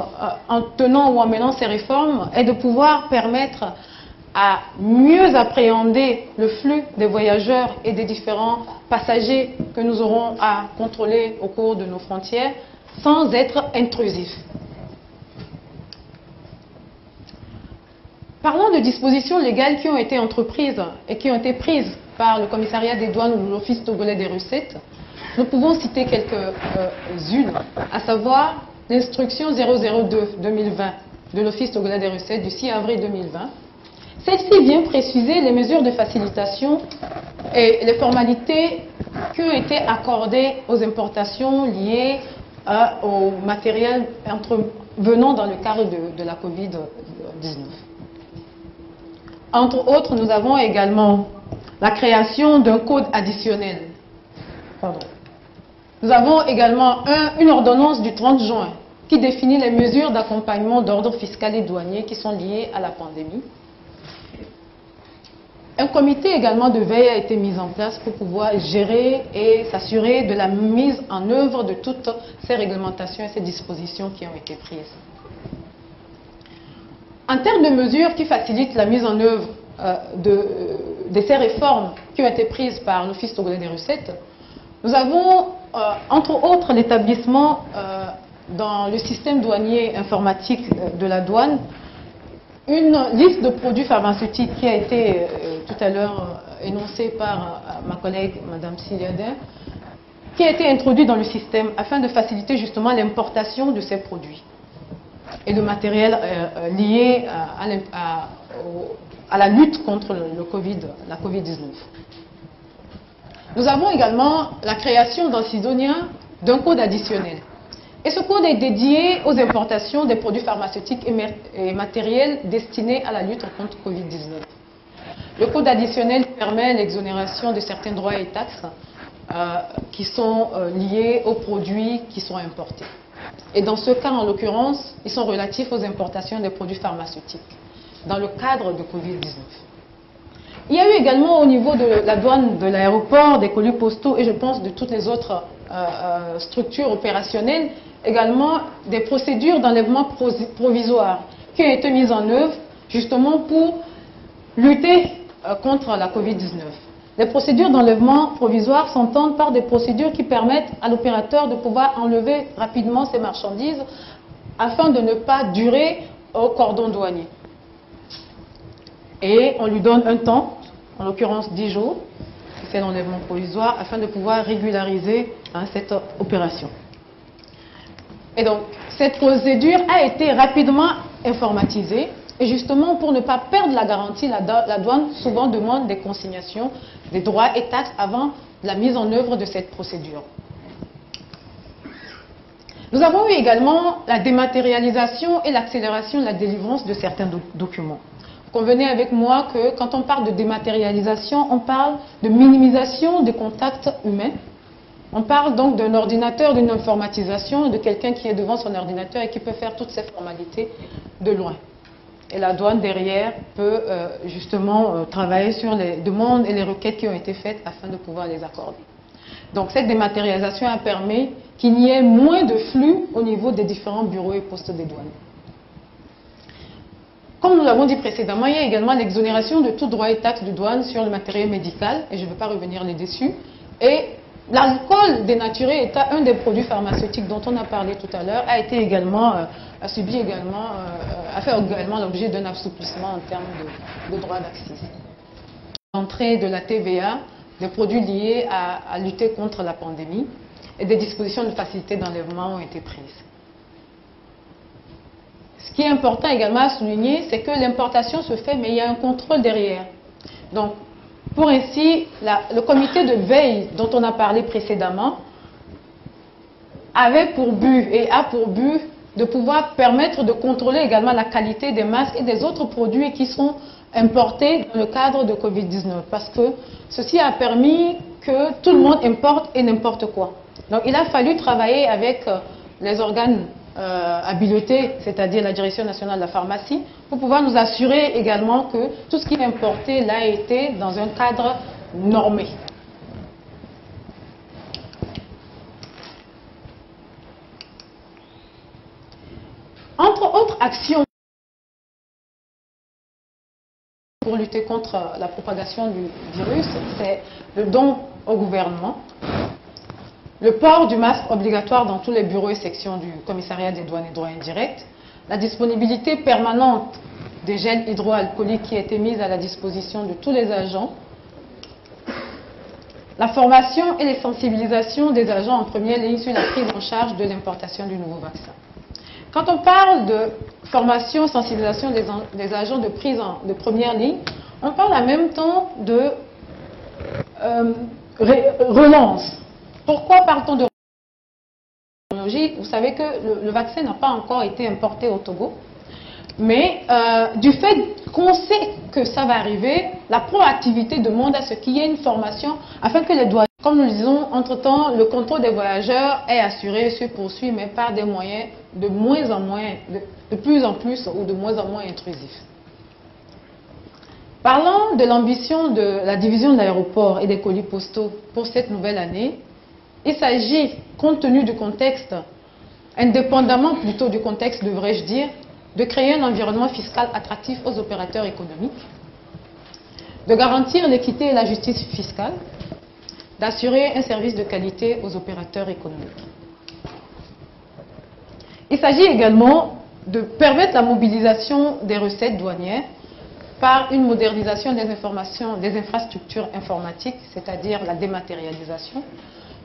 en tenant ou en menant ces réformes est de pouvoir permettre à mieux appréhender le flux des voyageurs et des différents passagers que nous aurons à contrôler au cours de nos frontières sans être intrusifs. Parlons de dispositions légales qui ont été entreprises et qui ont été prises par le commissariat des douanes ou l'Office togolais des recettes. Nous pouvons citer quelques-unes, à savoir l'instruction 002-2020 de l'Office togolais des recettes du 6 avril 2020. Celle-ci vient préciser les mesures de facilitation et les formalités qui ont été accordées aux importations liées au matériel venant dans le cadre de la Covid-19. Entre autres, nous avons également la création d'un code additionnel. Nous avons également une ordonnance du 30 juin qui définit les mesures d'accompagnement d'ordre fiscal et douanier qui sont liées à la pandémie. Un comité également de veille a été mis en place pour pouvoir gérer et s'assurer de la mise en œuvre de toutes ces réglementations et ces dispositions qui ont été prises. En termes de mesures qui facilitent la mise en œuvre de ces réformes qui ont été prises par l'Office togolais des recettes, nous avons entre autres l'établissement dans le système douanier informatique de la douane une liste de produits pharmaceutiques qui a été tout à l'heure énoncée par ma collègue Mme Siliadin, qui a été introduite dans le système afin de faciliter justement l'importation de ces produits et le matériel lié à la lutte contre la Covid-19. Nous avons également la création dans Sidonia d'un code additionnel. Et ce code est dédié aux importations des produits pharmaceutiques et matériels destinés à la lutte contre Covid-19. Le code additionnel permet l'exonération de certains droits et taxes qui sont liés aux produits qui sont importés. Et dans ce cas, en l'occurrence, ils sont relatifs aux importations des produits pharmaceutiques dans le cadre de Covid-19. Il y a eu également au niveau de la douane de l'aéroport, des colis postaux et je pense de toutes les autres structures opérationnelles, également des procédures d'enlèvement provisoire qui ont été mises en œuvre justement pour lutter contre la Covid-19. Les procédures d'enlèvement provisoire s'entendent par des procédures qui permettent à l'opérateur de pouvoir enlever rapidement ses marchandises afin de ne pas durer au cordon douanier. Et on lui donne un temps, en l'occurrence 10 jours, qui fait l'enlèvement provisoire, afin de pouvoir régulariser cette opération. Et donc, cette procédure a été rapidement informatisée. Et justement, pour ne pas perdre la garantie, la douane souvent demande des consignations, des droits et taxes avant la mise en œuvre de cette procédure. Nous avons eu également la dématérialisation et l'accélération de la délivrance de certains documents. Convenez avec moi que quand on parle de dématérialisation, on parle de minimisation des contacts humains. On parle donc d'un ordinateur, d'une informatisation, de quelqu'un qui est devant son ordinateur et qui peut faire toutes ces formalités de loin. Et la douane derrière peut justement travailler sur les demandes et les requêtes qui ont été faites afin de pouvoir les accorder. Donc cette dématérialisation a permis qu'il y ait moins de flux au niveau des différents bureaux et postes des douanes. Comme nous l'avons dit précédemment, il y a également l'exonération de tout droit et taxe de douane sur le matériel médical, et je ne vais pas revenir là-dessus. Et l'alcool dénaturé étant un des produits pharmaceutiques dont on a parlé tout à l'heure, a été également, a fait également l'objet d'un assouplissement en termes de droits d'accise. L'entrée de la TVA, des produits liés à lutter contre la pandémie, et des dispositions de facilité d'enlèvement ont été prises. Ce qui est important également à souligner, c'est que l'importation se fait, mais il y a un contrôle derrière. Donc, pour ainsi, le comité de veille dont on a parlé précédemment avait pour but et a pour but de pouvoir permettre de contrôler également la qualité des masques et des autres produits qui sont importés dans le cadre de Covid-19. Parce que ceci a permis que tout le monde importe et n'importe quoi. Donc, il a fallu travailler avec les organes habilités, c'est-à-dire la Direction nationale de la pharmacie, pour pouvoir nous assurer également que tout ce qui est importé l'a été dans un cadre normé. Entre autres actions pour lutter contre la propagation du virus, c'est le don au gouvernement, le port du masque obligatoire dans tous les bureaux et sections du commissariat des douanes et droits indirects, la disponibilité permanente des gels hydroalcooliques qui a été mise à la disposition de tous les agents, la formation et les sensibilisations des agents en première ligne sur la prise en charge de l'importation du nouveau vaccin. Quand on parle de formation et sensibilisation des agents de prise de première ligne, on parle en même temps de relance. Pourquoi parle-t-on de technologie? Vous savez que le vaccin n'a pas encore été importé au Togo. Mais du fait qu'on sait que ça va arriver, la proactivité demande à ce qu'il y ait une formation afin que les douaniers, comme nous le disons, entre-temps, le contrôle des voyageurs est assuré, se poursuit, mais par des moyens de moins en moins, de plus en plus ou de moins en moins intrusifs. Parlant de l'ambition de la division de l'aéroport et des colis postaux pour cette nouvelle année, il s'agit, compte tenu du contexte, indépendamment plutôt du contexte, devrais-je dire, de créer un environnement fiscal attractif aux opérateurs économiques, de garantir l'équité et la justice fiscale, d'assurer un service de qualité aux opérateurs économiques. Il s'agit également de permettre la mobilisation des recettes douanières par une modernisation des informations, des infrastructures informatiques, c'est-à-dire la dématérialisation,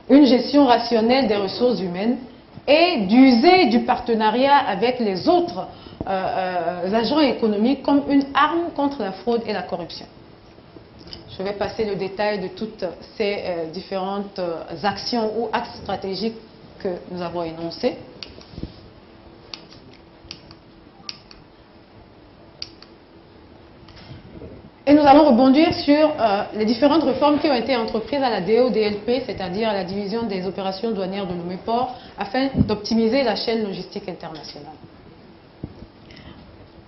une gestion rationnelle des ressources humaines et d'user du partenariat avec les autres agents économiques comme une arme contre la fraude et la corruption. Je vais passer le détail de toutes ces différentes actions ou axes stratégiques que nous avons énoncés. Et nous nous allons rebondir sur les différentes réformes qui ont été entreprises à la DODLP, c'est-à-dire à la division des opérations douanières de Lomé-Port, afin d'optimiser la chaîne logistique internationale.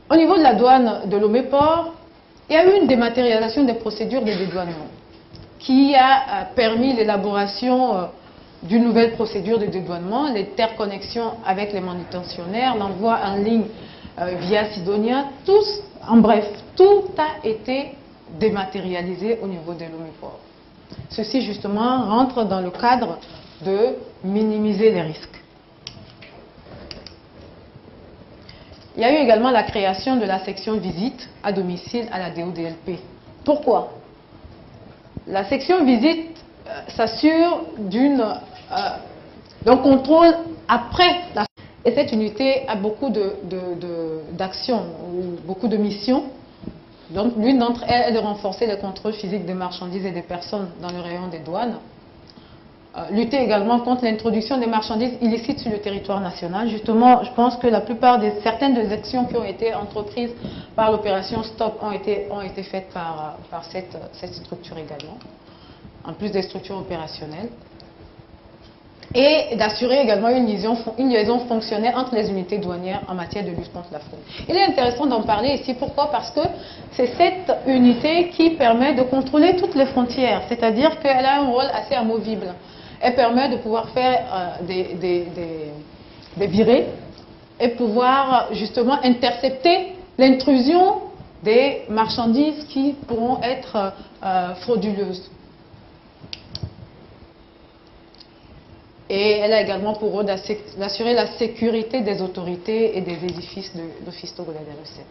Au niveau de la douane de Lomé-Port, il y a eu une dématérialisation des procédures de dédouanement qui a permis l'élaboration d'une nouvelle procédure de dédouanement, l'interconnexion avec les manutentionnaires, l'envoi en ligne via Sidonia, tous, en bref, tout a été dématérialisé au niveau de Lomé-Port. Ceci justement rentre dans le cadre de minimiser les risques. Il y a eu également la création de la section visite à domicile à la DODLP. Pourquoi? La section visite s'assure d'un contrôle après la... Et cette unité a beaucoup d'actions, beaucoup de missions. Donc l'une d'entre elles est de renforcer le contrôle physique des marchandises et des personnes dans le rayon des douanes. Lutter également contre l'introduction des marchandises illicites sur le territoire national. Justement, je pense que la plupart certaines des actions qui ont été entreprises par l'opération STOP ont été faites par cette structure également, en plus des structures opérationnelles. Et d'assurer également une liaison fonctionnelle entre les unités douanières en matière de lutte contre la fraude. Il est intéressant d'en parler ici. Pourquoi? Parce que c'est cette unité qui permet de contrôler toutes les frontières, c'est-à-dire qu'elle a un rôle assez amovible. Elle permet de pouvoir faire des virées et pouvoir justement intercepter l'intrusion des marchandises qui pourront être frauduleuses. Et elle a également pour rôle d'assurer la sécurité des autorités et des édifices de l'Office togolais des recettes.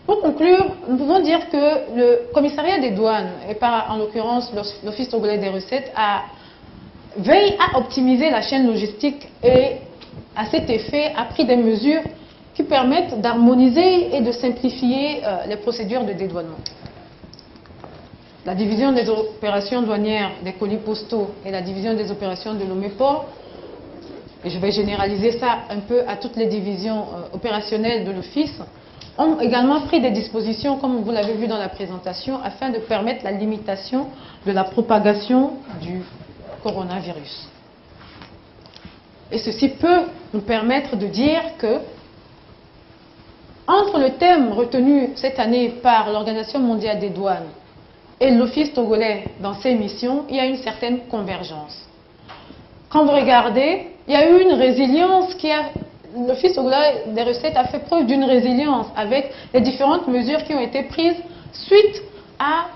Pour conclure, nous pouvons dire que le commissariat des douanes, et en l'occurrence l'Office togolais des recettes, veille à optimiser la chaîne logistique et à cet effet a pris des mesures qui permettent d'harmoniser et de simplifier les procédures de dédouanement. La division des opérations douanières des colis postaux et la division des opérations de Lomé-Port, et je vais généraliser ça un peu à toutes les divisions opérationnelles de l'Office, ont également pris des dispositions, comme vous l'avez vu dans la présentation, afin de permettre la limitation de la propagation du coronavirus. Et ceci peut nous permettre de dire que, entre le thème retenu cette année par l'Organisation mondiale des douanes et l'Office togolais dans ses missions, il y a une certaine convergence. Quand vous regardez, il y a eu une résilience l'Office togolais des recettes a fait preuve d'une résilience avec les différentes mesures qui ont été prises suite à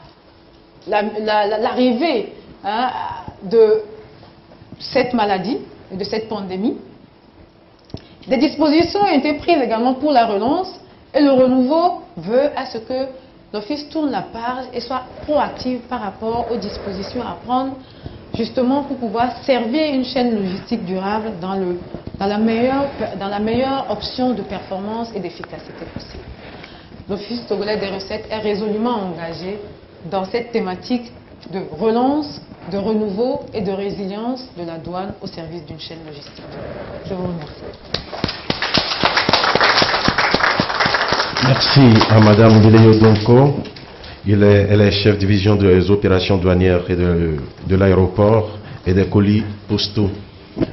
l'arrivée de cette maladie et de cette pandémie. Des dispositions ont été prises également pour la relance et le renouveau veut à ce que l'Office tourne la page et soit proactif par rapport aux dispositions à prendre justement pour pouvoir servir une chaîne logistique durable dans la meilleure option de performance et d'efficacité possible. L'Office togolais des recettes est résolument engagé dans cette thématique de relance, de renouveau et de résilience de la douane au service d'une chaîne logistique durable. Je vous remercie. Merci à Madame Bileyo Donko. Elle est chef division des opérations douanières et de l'aéroport et des colis postaux.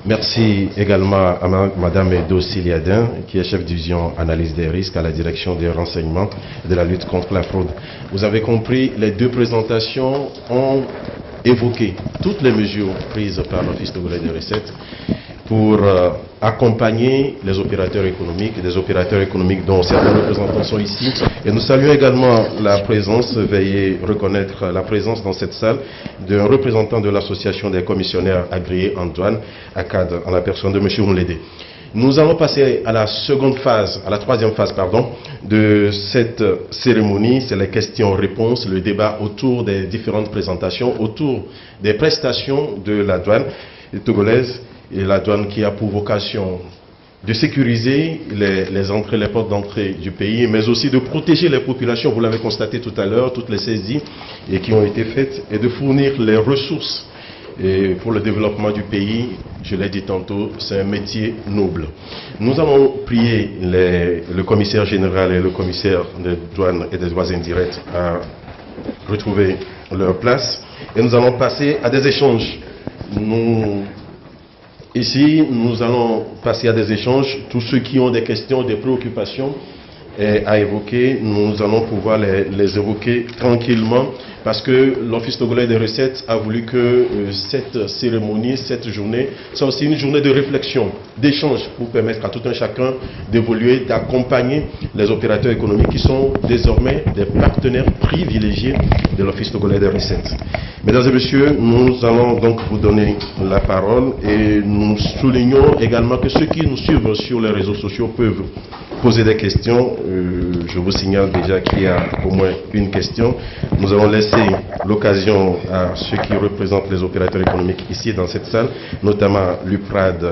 Merci également à Madame Edo Siliadin, qui est chef division analyse des risques à la direction des renseignements et de la lutte contre la fraude. Vous avez compris, les deux présentations ont évoqué toutes les mesures prises par l'Office togolais des recettes pour accompagner les opérateurs économiques, des opérateurs économiques dont certains représentants sont ici. Et nous saluons également la présence, veuillez reconnaître la présence dans cette salle d'un représentant de l'association des commissionnaires agréés en douane, ACAD, en la personne de M. Moulédé. Nous allons passer à la troisième phase, de cette cérémonie. C'est les questions-réponses, le débat autour des différentes présentations, autour des prestations de la douane togolaise. Et la douane qui a pour vocation de sécuriser les entrées, les portes d'entrée du pays, mais aussi de protéger les populations, vous l'avez constaté tout à l'heure, toutes les saisies qui ont été faites, et de fournir les ressources pour le développement du pays. Je l'ai dit tantôt, c'est un métier noble. Nous allons prier le commissaire général et le commissaire des douanes et des droits indirects à retrouver leur place. Et nous allons passer à des échanges. Ici, nous allons passer à des échanges. Tous ceux qui ont des questions, des préoccupations à évoquer, nous allons pouvoir les évoquer tranquillement, parce que l'Office togolais des recettes a voulu que cette cérémonie, cette journée, soit aussi une journée de réflexion, d'échange, pour permettre à tout un chacun d'évoluer, d'accompagner les opérateurs économiques qui sont désormais des partenaires privilégiés de l'Office togolais des recettes. Mesdames et messieurs, nous allons donc vous donner la parole et nous soulignons également que ceux qui nous suivent sur les réseaux sociaux peuvent poser des questions. Je vous signale déjà qu'il y a au moins une question. Nous avons laissé l'occasion à ceux qui représentent les opérateurs économiques ici dans cette salle, notamment l'UPRAD,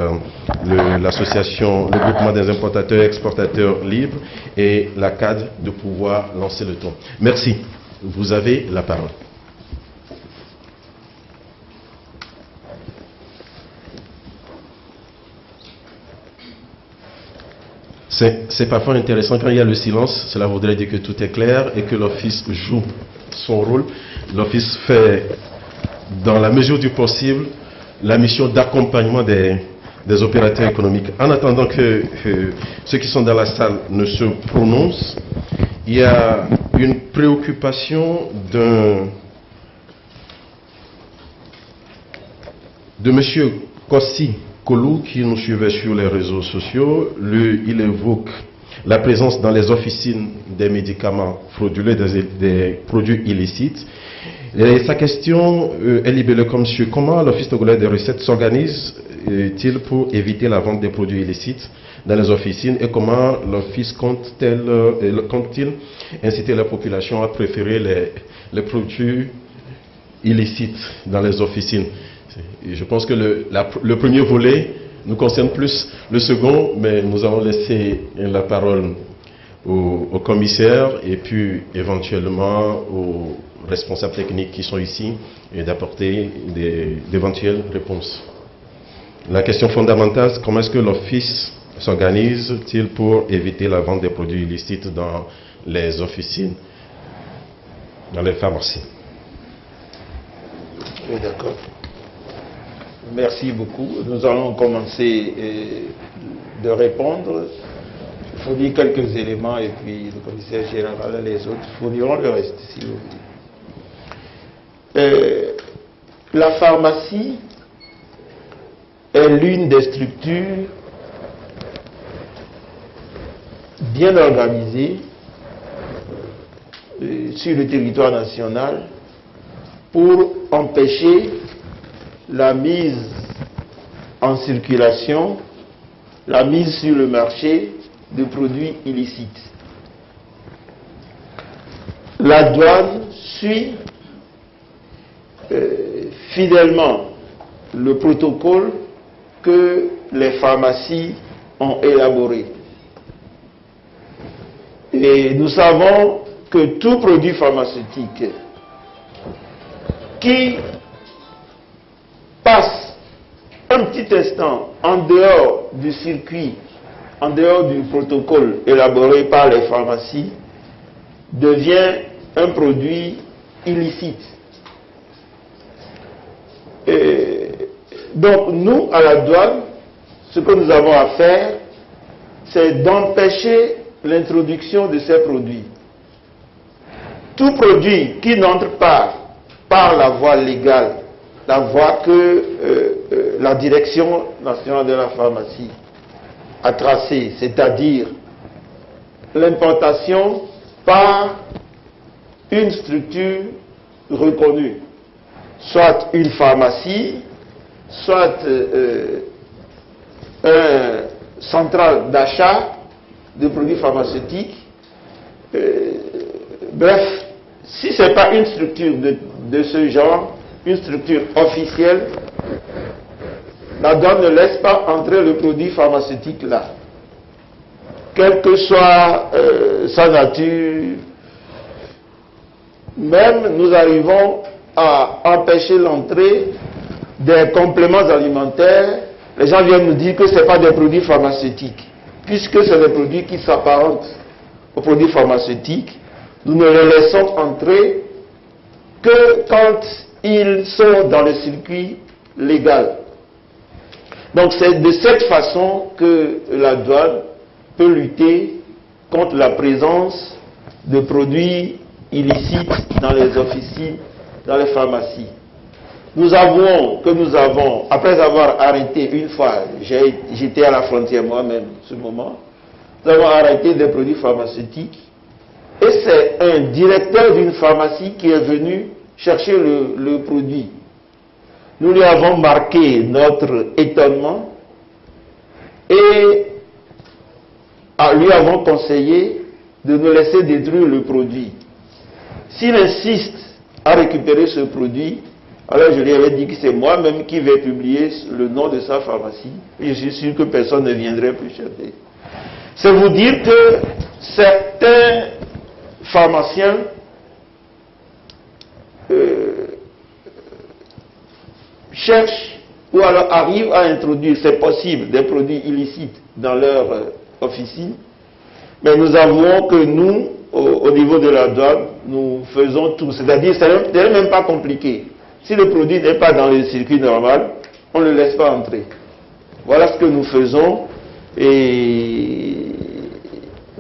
l'association, le groupement des importateurs et exportateurs libres, et la CAD, de pouvoir lancer le ton. Merci. Vous avez la parole. C'est parfois intéressant quand il y a le silence, cela voudrait dire que tout est clair et que l'Office joue son rôle. L'Office fait, dans la mesure du possible, la mission d'accompagnement des opérateurs économiques. En attendant que ceux qui sont dans la salle ne se prononcent, il y a une préoccupation de M. Kossi Kolou, qui nous suivait sur les réseaux sociaux. Il évoque la présence dans les officines des médicaments frauduleux, des produits illicites. Et sa question est libellée comme suit: comment l'Office togolais des recettes s'organise-t-il pour éviter la vente des produits illicites dans les officines, et comment l'Office compte-t-il inciter la population à préférer les produits illicites dans les officines? Et je pense que le premier volet nous concerne plus. Le second, mais nous allons laisser la parole au commissaire et puis éventuellement aux responsables techniques qui sont ici, et d'apporter d'éventuelles réponses. La question fondamentale, comment est-ce que l'Office s'organise-t-il pour éviter la vente des produits illicites dans les officines, dans les pharmacies? Oui, d'accord. Merci beaucoup. Nous allons commencer de répondre, fournir quelques éléments, et puis le commissaire général et les autres fourniront le reste, si vous voulez. La pharmacie est l'une des structures bien organisées sur le territoire national pour empêcher la mise en circulation, la mise sur le marché de produits illicites. La douane suit fidèlement le protocole que les pharmacies ont élaboré. Et nous savons que tout produit pharmaceutique qui passe un petit instant en dehors du circuit, en dehors du protocole élaboré par les pharmacies, devient un produit illicite. Et donc nous, à la douane, ce que nous avons à faire, c'est d'empêcher l'introduction de ces produits. Tout produit qui n'entre pas par la voie légale, la voie que la Direction nationale de la pharmacie a tracée, c'est-à-dire l'importation par une structure reconnue, soit une pharmacie, soit un central d'achat de produits pharmaceutiques. Bref, si ce n'est pas une structure de ce genre, une structure officielle, la douane ne laisse pas entrer le produit pharmaceutique là. Quelle que soit sa nature, même nous arrivons à empêcher l'entrée des compléments alimentaires. Les gens viennent nous dire que ce n'est pas des produits pharmaceutiques. Puisque c'est des produits qui s'apparentent aux produits pharmaceutiques, nous ne les laissons entrer que quand ils sont dans le circuit légal. Donc c'est de cette façon que la douane peut lutter contre la présence de produits illicites dans les officines, dans les pharmacies. Nous avons, après avoir arrêté une fois, j'étais à la frontière moi-même ce moment, nous avons arrêté des produits pharmaceutiques et c'est un directeur d'une pharmacie qui est venu chercher le produit. Nous lui avons marqué notre étonnement et lui avons conseillé de nous laisser détruire le produit. S'il insiste à récupérer ce produit, alors je lui avais dit que c'est moi-même qui vais publier le nom de sa pharmacie. Et je suis sûr que personne ne viendrait plus chercher. C'est vous dire que certains pharmaciens cherchent ou alors arrivent à introduire, c'est possible, des produits illicites dans leur officine. Mais nous avouons que nous, au niveau de la douane, nous faisons tout. C'est-à-dire, ce n'est même pas compliqué. Si le produit n'est pas dans le circuit normal, on ne le laisse pas entrer. Voilà ce que nous faisons et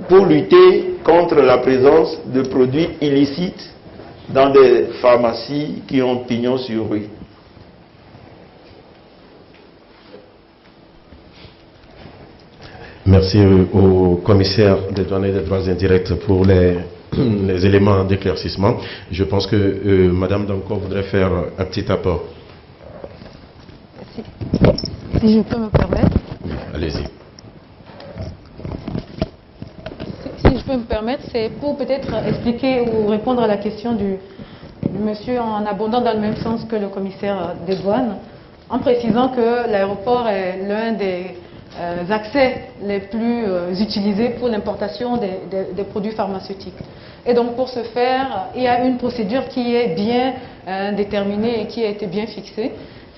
pour lutter contre la présence de produits illicites dans des pharmacies qui ont pignon sur rue. Merci au commissaire des douanes et des droits indirects pour les éléments d'éclaircissement. Je pense que Madame Danko voudrait faire un petit apport. Si je peux me permettre. Allez-y. Si je peux me permettre, c'est pour peut-être expliquer ou répondre à la question du monsieur en abondant dans le même sens que le commissaire des douanes, en précisant que l'aéroport est l'un des accès les plus utilisés pour l'importation des produits pharmaceutiques. Et donc pour ce faire, il y a une procédure qui est bien déterminée et qui a été bien fixée.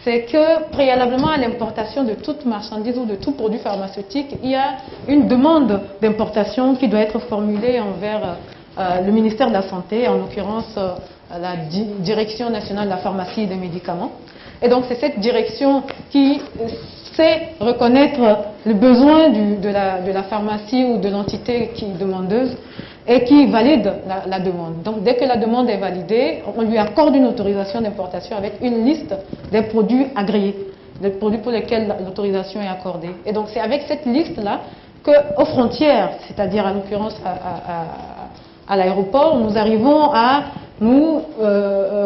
C'est que préalablement à l'importation de toute marchandise ou de tout produit pharmaceutique, il y a une demande d'importation qui doit être formulée envers le ministère de la Santé, en l'occurrence la Direction nationale de la pharmacie et des médicaments. Et donc c'est cette direction qui sait reconnaître le besoin de la pharmacie ou de l'entité qui est demandeuse et qui valide la demande. Donc dès que la demande est validée, on lui accorde une autorisation d'importation avec une liste des produits agréés, des produits pour lesquels l'autorisation est accordée. Et donc c'est avec cette liste-là qu'aux frontières, c'est-à-dire en l'occurrence à l'aéroport, nous arrivons à nous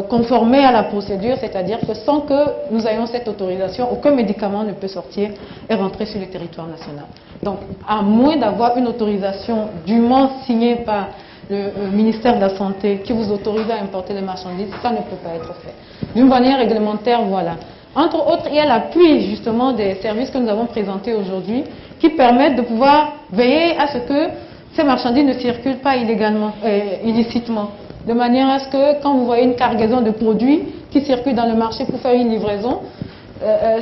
conformer à la procédure, c'est-à-dire que sans que nous ayons cette autorisation, aucun médicament ne peut sortir et rentrer sur le territoire national. Donc, à moins d'avoir une autorisation dûment signée par le ministère de la Santé qui vous autorise à importer les marchandises, ça ne peut pas être fait. D'une manière réglementaire, voilà. Entre autres, il y a l'appui justement des services que nous avons présentés aujourd'hui qui permettent de pouvoir veiller à ce que ces marchandises ne circulent pas illégalement, illicitement. De manière à ce que quand vous voyez une cargaison de produits qui circulent dans le marché pour faire une livraison,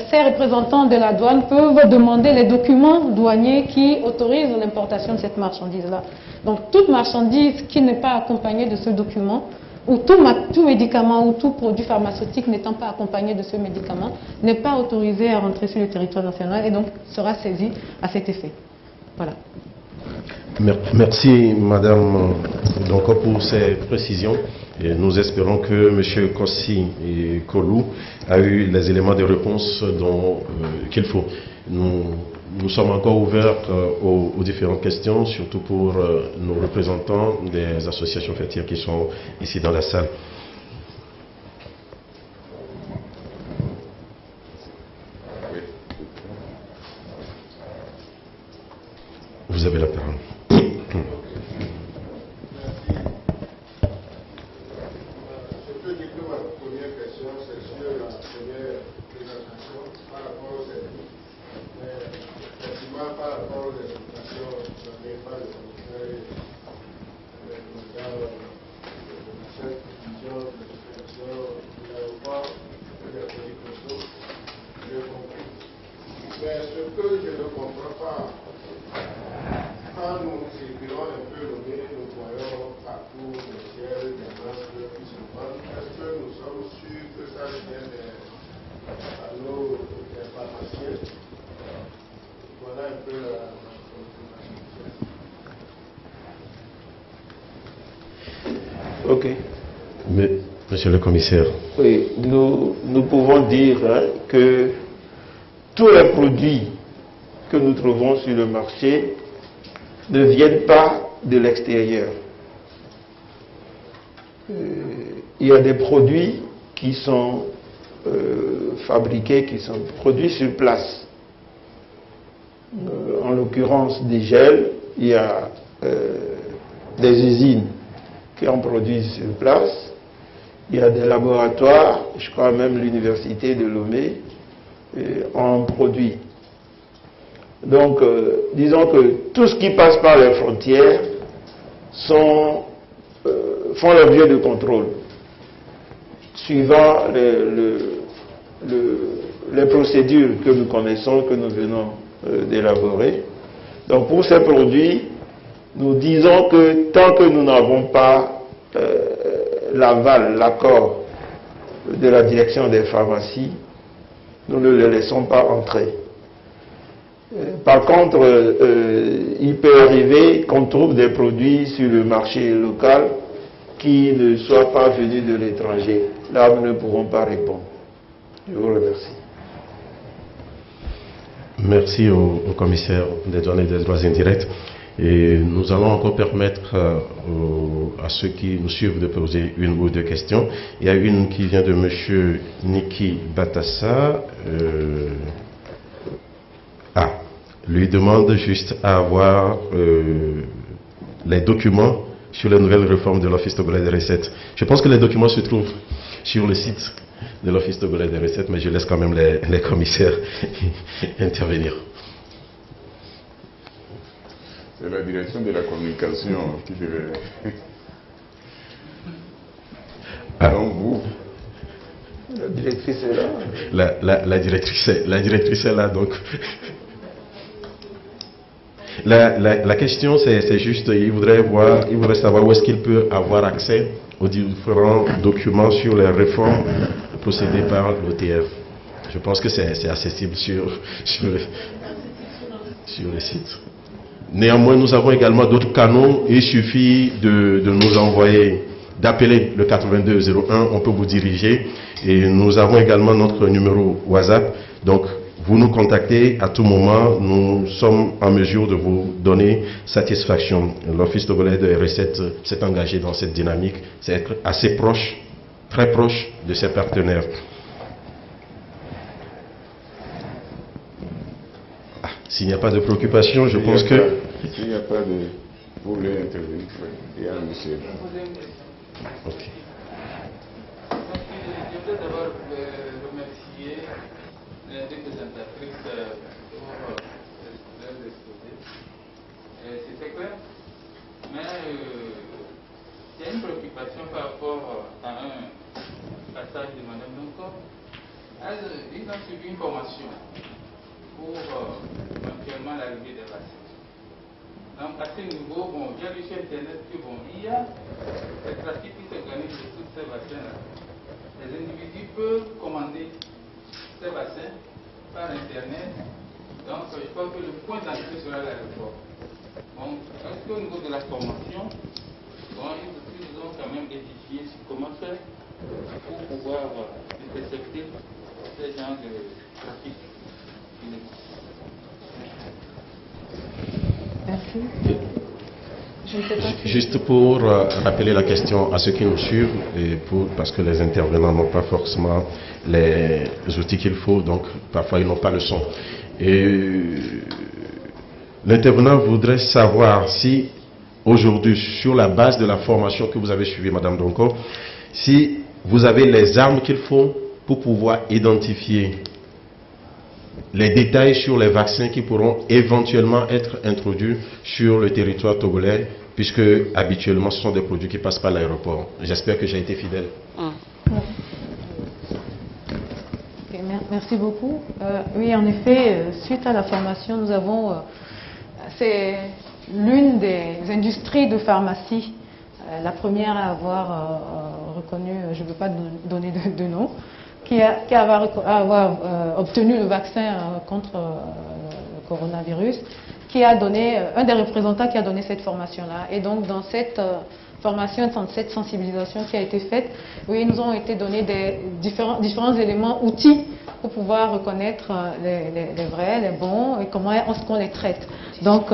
ces représentants de la douane peuvent demander les documents douaniers qui autorisent l'importation de cette marchandise-là. Donc toute marchandise qui n'est pas accompagnée de ce document, ou tout médicament ou tout produit pharmaceutique n'étant pas accompagné de ce médicament, n'est pas autorisé à rentrer sur le territoire national et donc sera saisi à cet effet. Voilà. Merci Madame Donko pour ces précisions. Et nous espérons que M. Kossi et Kolou a eu les éléments de réponse qu'il faut. Nous sommes encore ouverts aux différentes questions, surtout pour nos représentants des associations fêtières qui sont ici dans la salle. Vous avez la parole. Quand nous circulons un peu le nez, nous voyons partout des ciels, des masques qui sont Est-ce que nous sommes sûrs que ça vient à nos pharmaciens? Voilà un peu la confirmation. Ok. Mais, monsieur le commissaire. Oui, nous pouvons dire que tous les produits que nous trouvons sur le marché ne viennent pas de l'extérieur. Il y a des produits qui sont fabriqués, qui sont produits sur place. En l'occurrence des gels, il y a des usines qui en produisent sur place. Il y a des laboratoires, je crois même l'université de Lomé en produit. Donc, disons que tout ce qui passe par les frontières font l'objet de contrôle, suivant les procédures que nous connaissons, que nous venons d'élaborer. Donc, pour ces produits, nous disons que tant que nous n'avons pas l'aval, l'accord de la direction des pharmacies, nous ne les laissons pas entrer. Par contre, il peut arriver qu'on trouve des produits sur le marché local qui ne soient pas venus de l'étranger. Là, nous ne pourrons pas répondre. Je vous remercie. Merci au commissaire des douanes et des droits indirects. Et nous allons encore permettre à ceux qui nous suivent de poser une ou deux questions. Il y a une qui vient de M. Niki Batassa. Lui demande juste à avoir les documents sur les nouvelles réformes de l'Office togolais des recettes. Je pense que les documents se trouvent sur le site de l'Office togolais des recettes, mais je laisse quand même les commissaires intervenir. C'est la direction de la communication qui devait... Donc vous... La directrice est là. La directrice est là, donc... La question, c'est juste, il voudrait savoir où est-ce qu'il peut avoir accès aux différents documents sur les réformes procédées par l'OTF. Je pense que c'est accessible sur le site. Néanmoins, nous avons également d'autres canaux. Il suffit de nous envoyer, d'appeler le 8201, on peut vous diriger. Et nous avons également notre numéro WhatsApp. Donc, vous nous contactez à tout moment, nous sommes en mesure de vous donner satisfaction. L'Office togolais des recettes s'est engagé dans cette dynamique, c'est être assez proche, très proche de ses partenaires. S'il n'y a pas de préoccupation, je pense que... S'il n'y a pas de... Vous voulez intervenir? Il y a un monsieur. Ok. Je voudrais d'abord remercier les deux présentatrices pour leur exposé. C'était clair, mais il y a une préoccupation par rapport à un passage de Mme Donko. Ils ont suivi une formation pour éventuellement l'arrivée des vaccins. Donc à ce niveau, bon, j'ai lu sur Internet que bon, il y a des trafics qui s'organisent de tous ces vaccins-là. Les individus peuvent commander ces vaccins par Internet. Donc je crois que le point d'entrée sera l'aéroport. Donc est-ce qu'au niveau de la formation, bon, ils ont quand même édifié sur comment faire pour pouvoir intercepter ces genres de trafic. Merci. Je ne sais pas si... Juste pour rappeler la question à ceux qui nous suivent, et parce que les intervenants n'ont pas forcément les outils qu'il faut, donc parfois ils n'ont pas le son. Et l'intervenant voudrait savoir si aujourd'hui, sur la base de la formation que vous avez suivie, Madame Donko, si vous avez les armes qu'il faut pour pouvoir identifier les détails sur les vaccins qui pourront éventuellement être introduits sur le territoire togolais, puisque habituellement ce sont des produits qui passent par l'aéroport. J'espère que j'ai été fidèle. Okay, merci beaucoup. Oui, en effet, suite à la formation, nous avons... c'est l'une des industries de pharmacie, la première à avoir connu, je ne veux pas donner de nom, qui avoir obtenu le vaccin contre le coronavirus, qui a donné, un des représentants qui a donné cette formation-là. Et donc dans cette formation, dans cette sensibilisation qui a été faite, oui, ils nous ont été donnés des différents éléments, outils pour pouvoir reconnaître les vrais, les bons et comment est-ce qu'on les traite. Donc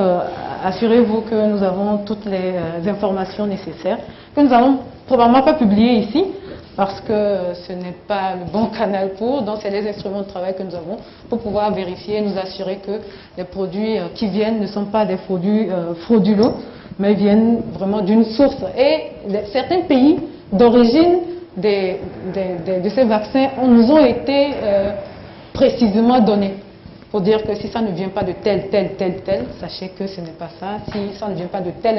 assurez-vous que nous avons toutes les informations nécessaires, que nous n'allons probablement pas publier ici, parce que ce n'est pas le bon canal pour, donc c'est les instruments de travail que nous avons pour pouvoir vérifier et nous assurer que les produits qui viennent ne sont pas des produits frauduleux, mais viennent vraiment d'une source. Et certains pays d'origine de ces vaccins nous ont été précisément donnés, pour dire que si ça ne vient pas de tel, sachez que ce n'est pas ça. Si ça ne vient pas de tel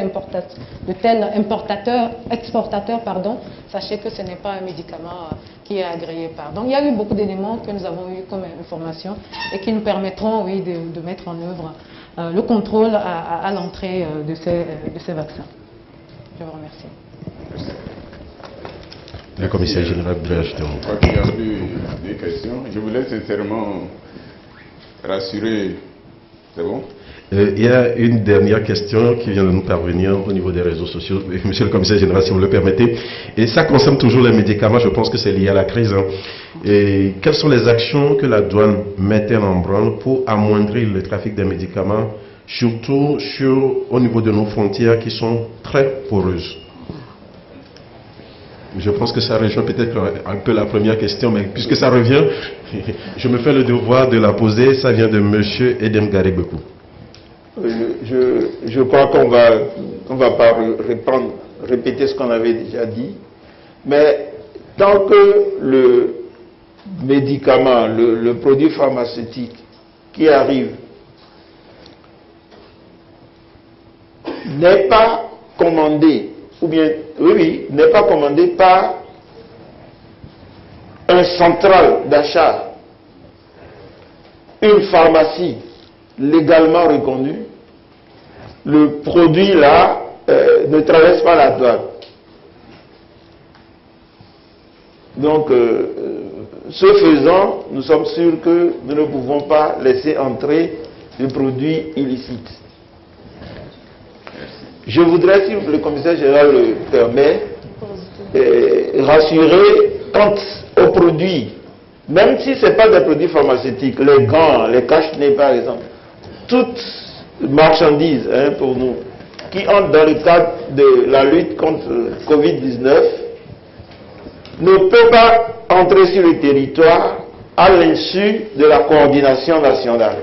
exportateur, sachez que ce n'est pas un médicament qui est agréé par. Donc il y a eu beaucoup d'éléments que nous avons eu comme information et qui nous permettront, oui, de mettre en œuvre le contrôle à l'entrée de ces vaccins. Je vous remercie. Le commissaire général voudrait ajouter un mot. Je crois qu'il y a plus des questions. Je voulais sincèrement rassurer. C'est bon? Il y a une dernière question qui vient de nous parvenir au niveau des réseaux sociaux, monsieur le commissaire général, si vous le permettez. Et ça concerne toujours les médicaments, je pense que c'est lié à la crise. Et quelles sont les actions que la douane met en branle pour amoindrir le trafic des médicaments, surtout au niveau de nos frontières qui sont très poreuses? Je pense que ça rejoint peut-être un peu la première question, mais puisque ça revient, je me fais le devoir de la poser. Ça vient de monsieur Edem Garibekou. Je crois qu'on va pas répéter ce qu'on avait déjà dit, mais tant que le médicament, le produit pharmaceutique qui arrive n'est pas commandé, ou bien, oui, n'est pas commandé par un central d'achat, une pharmacie légalement reconnue, le produit là ne traverse pas la douane. Donc, ce faisant, nous sommes sûrs que nous ne pouvons pas laisser entrer des produits illicites. Je voudrais, si le commissaire général le permet, rassurer quant aux produits, même si ce n'est pas des produits pharmaceutiques, les gants, les cache-nez par exemple, toutes marchandises pour nous, qui entrent dans le cadre de la lutte contre Covid-19, ne peut pas entrer sur le territoire à l'insu de la coordination nationale.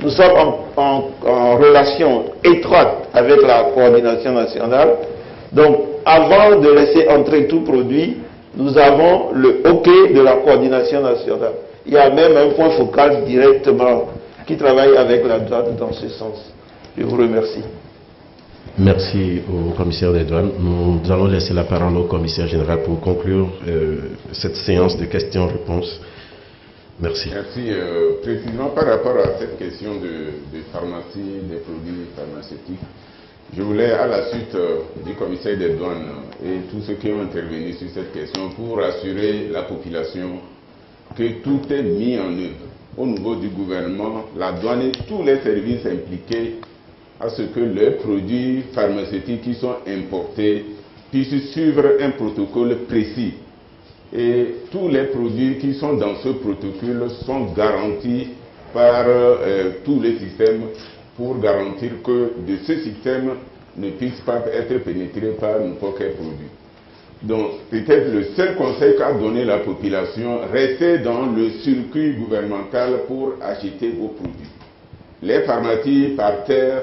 Nous sommes en relation étroite avec la coordination nationale. Donc, avant de laisser entrer tout produit, nous avons le OK de la coordination nationale. Il y a même un point focal directement qui travaille avec la douane dans ce sens. Je vous remercie. Merci au commissaire des douanes. Nous allons laisser la parole au commissaire général pour conclure cette séance de questions-réponses. Merci. Merci. Précisément par rapport à cette question de pharmacie, des produits pharmaceutiques, je voulais, à la suite du commissaire des douanes et tous ceux qui ont intervenu sur cette question, pour rassurer la population que tout est mis en œuvre au niveau du gouvernement, la douane et tous les services impliqués à ce que les produits pharmaceutiques qui sont importés puissent suivre un protocole précis. Et tous les produits qui sont dans ce protocole sont garantis par tous les systèmes pour garantir que de ce système ne puisse pas être pénétré par n'importe quel produit. Donc, peut-être le seul conseil qu'a donné la population, restez dans le circuit gouvernemental pour acheter vos produits. Les pharmacies par terre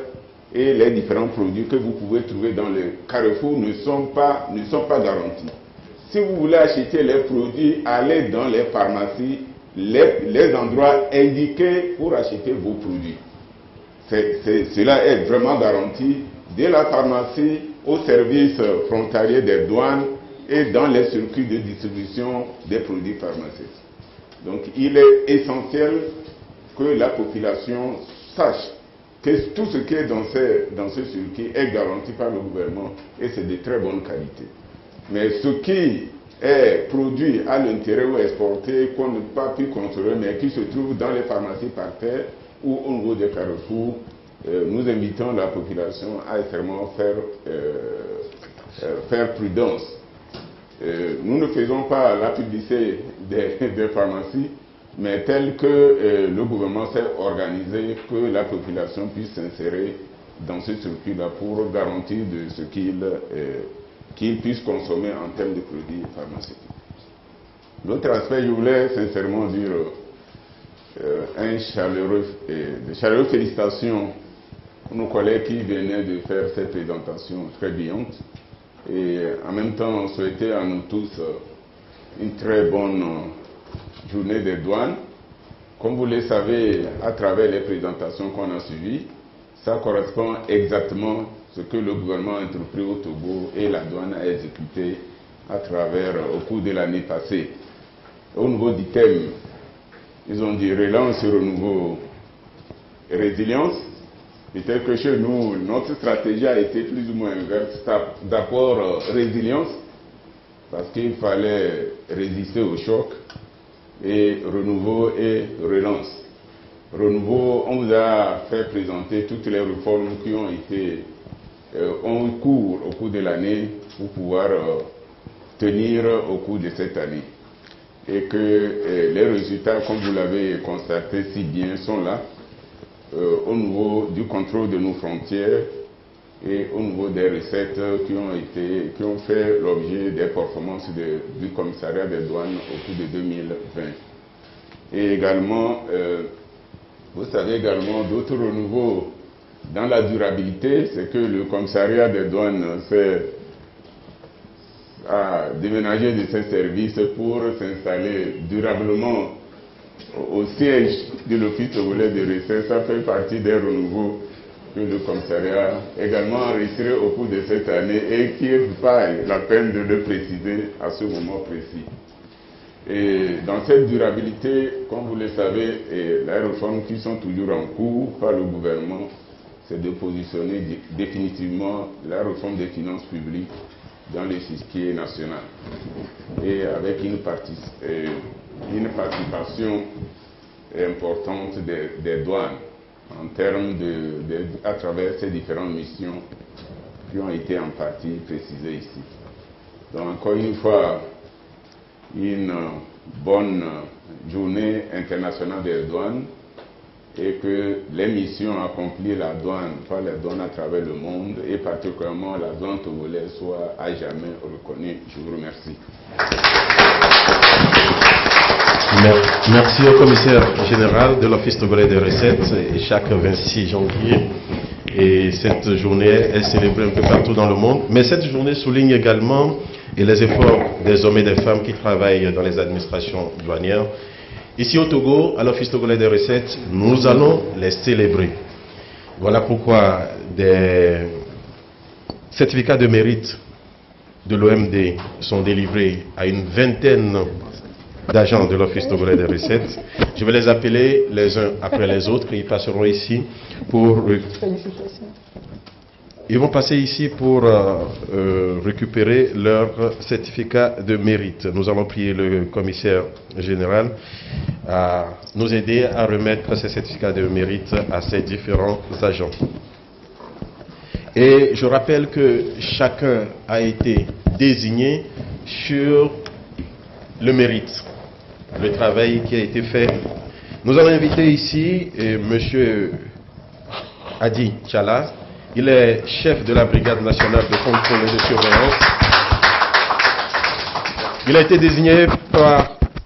et les différents produits que vous pouvez trouver dans le carrefour ne sont pas garantis. Si vous voulez acheter les produits, allez dans les pharmacies, les endroits indiqués pour acheter vos produits. Cela est vraiment garanti de la pharmacie au service frontalier des douanes et dans les circuits de distribution des produits pharmaceutiques. Donc il est essentiel que la population sache que tout ce qui est dans ce circuit est garanti par le gouvernement et c'est de très bonne qualité. Mais ce qui est produit à l'intérieur ou exporté, qu'on n'a pas pu contrôler, mais qui se trouve dans les pharmacies par terre ou au niveau des carrefours, nous invitons la population à extrêmement faire prudence. Nous ne faisons pas la publicité des pharmacies, mais tel que le gouvernement s'est organisé, que la population puisse s'insérer dans ce circuit-là pour garantir de ce qu'ils puissent consommer en termes de produits pharmaceutiques. L'autre aspect, je voulais sincèrement dire de chaleureuses félicitations à nos collègues qui venaient de faire cette présentation très brillante et en même temps souhaiter à nous tous une très bonne journée des douanes. Comme vous le savez, à travers les présentations qu'on a suivies, ça correspond exactement à ce que le gouvernement a entrepris au Togo et la douane a exécuté à travers, au cours de l'année passée. Au niveau du thème, ils ont dit relance, renouveau, résilience. Peut-être que chez nous, notre stratégie a été plus ou moins inverse. D'abord, résilience, parce qu'il fallait résister au choc, et renouveau et relance. Renouveau, on vous a fait présenter toutes les réformes qui ont été en cours au cours de l'année pour pouvoir tenir au cours de cette année. Et que les résultats, comme vous l'avez constaté si bien, sont là au niveau du contrôle de nos frontières et au niveau des recettes qui ont fait l'objet des performances du commissariat des douanes au cours de 2020. Et également, vous savez également d'autres renouveaux dans la durabilité, c'est que le commissariat des douanes a déménagé de ses services pour s'installer durablement au siège de l'Office togolais de recettes. Ça fait partie des renouveaux que le commissariat a également enregistré au cours de cette année et qui vaille la peine de le préciser à ce moment précis. Et dans cette durabilité, comme vous le savez, les réformes qui sont toujours en cours par le gouvernement, c'est de positionner définitivement la réforme des finances publiques dans l'échiquier national et avec une participation importante des douanes en termes à travers ces différentes missions qui ont été en partie précisées ici. Donc encore une fois, une bonne journée internationale des douanes et que les missions accomplies la douane, par la douane à travers le monde et particulièrement la douane togolaise soient à jamais reconnues. Je vous remercie. Merci au commissaire général de l'Office togolais des recettes. Et chaque 26 janvier, et cette journée est célébrée un peu partout dans le monde. Mais cette journée souligne également les efforts des hommes et des femmes qui travaillent dans les administrations douanières. Ici au Togo, à l'Office togolais des recettes, nous allons les célébrer. Voilà pourquoi des certificats de mérite de l'OMD sont délivrés à une vingtaine d'agents de l'Office togolais des recettes. Je vais les appeler les uns après les autres et ils passeront ici pour... Ils vont passer ici pour récupérer leur certificat de mérite. Nous allons prier le commissaire général à nous aider à remettre ces certificats de mérite à ces différents agents. Et je rappelle que chacun a été désigné sur le mérite, le travail qui a été fait. Nous allons inviter ici M. Adi Tchala. Il est chef de la brigade nationale de contrôle et de surveillance. Il a été désigné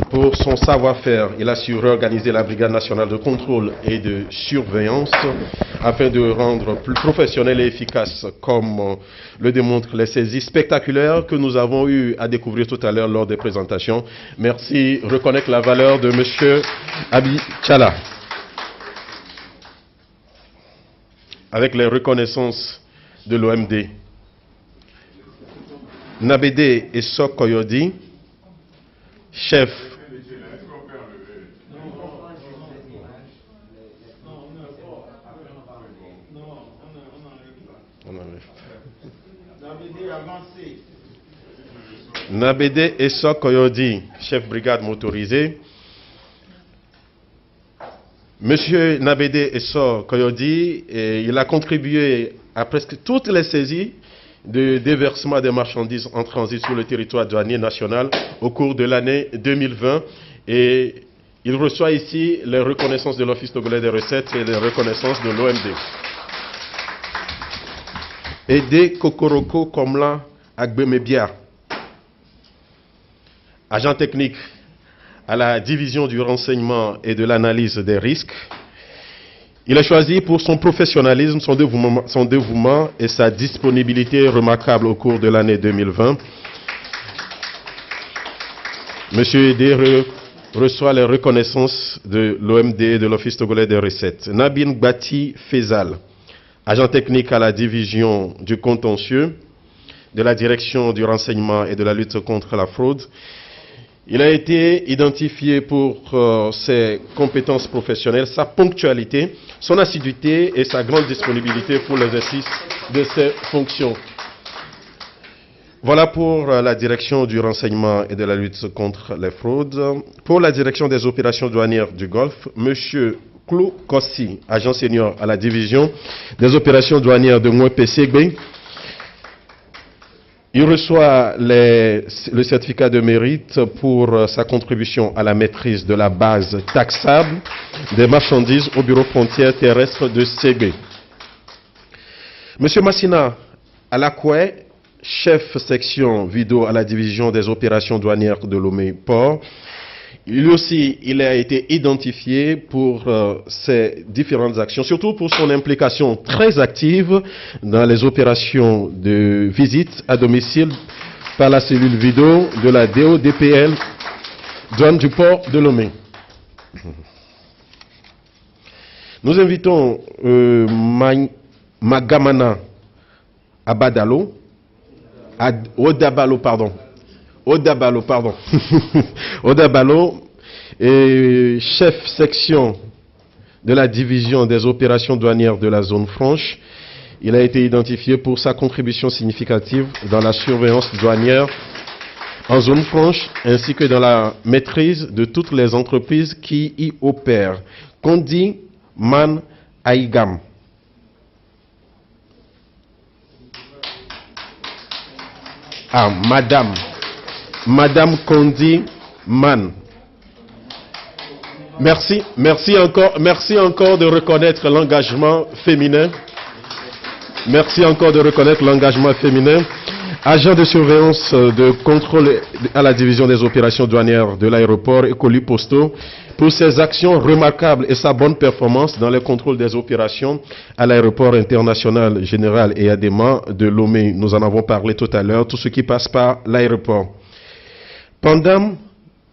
pour son savoir-faire. Il a su réorganiser la brigade nationale de contrôle et de surveillance afin de rendre plus professionnelle et efficace, comme le démontrent les saisies spectaculaires que nous avons eu à découvrir tout à l'heure lors des présentations. Merci. Reconnaître la valeur de M. Adi Tchala. Avec les reconnaissances de l'OMD. Nabede Essok Koyodi, chef. Nabede Esso Koyodi, chef brigade motorisé. Monsieur Nabede Esso Koyodi, il a contribué à presque toutes les saisies de déversement des marchandises en transit sur le territoire douanier national au cours de l'année 2020. Et il reçoit ici les reconnaissances de l'Office togolais des recettes et les reconnaissances de l'OMD. Ede Kokoroko Komla Agbemebia, agent technique à la division du renseignement et de l'analyse des risques. Il est choisi pour son professionnalisme, son dévouement et sa disponibilité remarquable au cours de l'année 2020. Monsieur Ede reçoit les reconnaissances de l'OMD et de l'Office togolais des recettes. Nabin Gbati Fezal, agent technique à la division du contentieux de la direction du renseignement et de la lutte contre la fraude. Il a été identifié pour ses compétences professionnelles, sa ponctualité, son assiduité et sa grande disponibilité pour l'exercice de ses fonctions. Voilà pour la direction du renseignement et de la lutte contre les fraudes. Pour la direction des opérations douanières du Golfe, M. Klo Kossi, agent senior à la division des opérations douanières de Mouepé-Segbe. Il reçoit le certificat de mérite pour sa contribution à la maîtrise de la base taxable des marchandises au bureau frontière terrestre de Segbe. M. Massina Alakoué, chef section vidéo à la division des opérations douanières de Lomé-Port. Lui aussi, il a été identifié pour ses différentes actions, surtout pour son implication très active dans les opérations de visite à domicile par la cellule vidéo de la DODPL, douane du port de Lomé. Nous invitons Magamana Abadalo, Odabalo, pardon. Odabalo est chef section de la division des opérations douanières de la zone franche. Il a été identifié pour sa contribution significative dans la surveillance douanière en zone franche ainsi que dans la maîtrise de toutes les entreprises qui y opèrent. Kondi Man Aigam. Ah, Madame Kondi Man. Merci encore de reconnaître l'engagement féminin. Merci encore de reconnaître l'engagement féminin. Agent de surveillance de contrôle à la division des opérations douanières de l'aéroport et colis postaux pour ses actions remarquables et sa bonne performance dans les contrôles des opérations à l'aéroport international général et Adéma de Lomé. Nous en avons parlé tout à l'heure, tout ce qui passe par l'aéroport. Pandam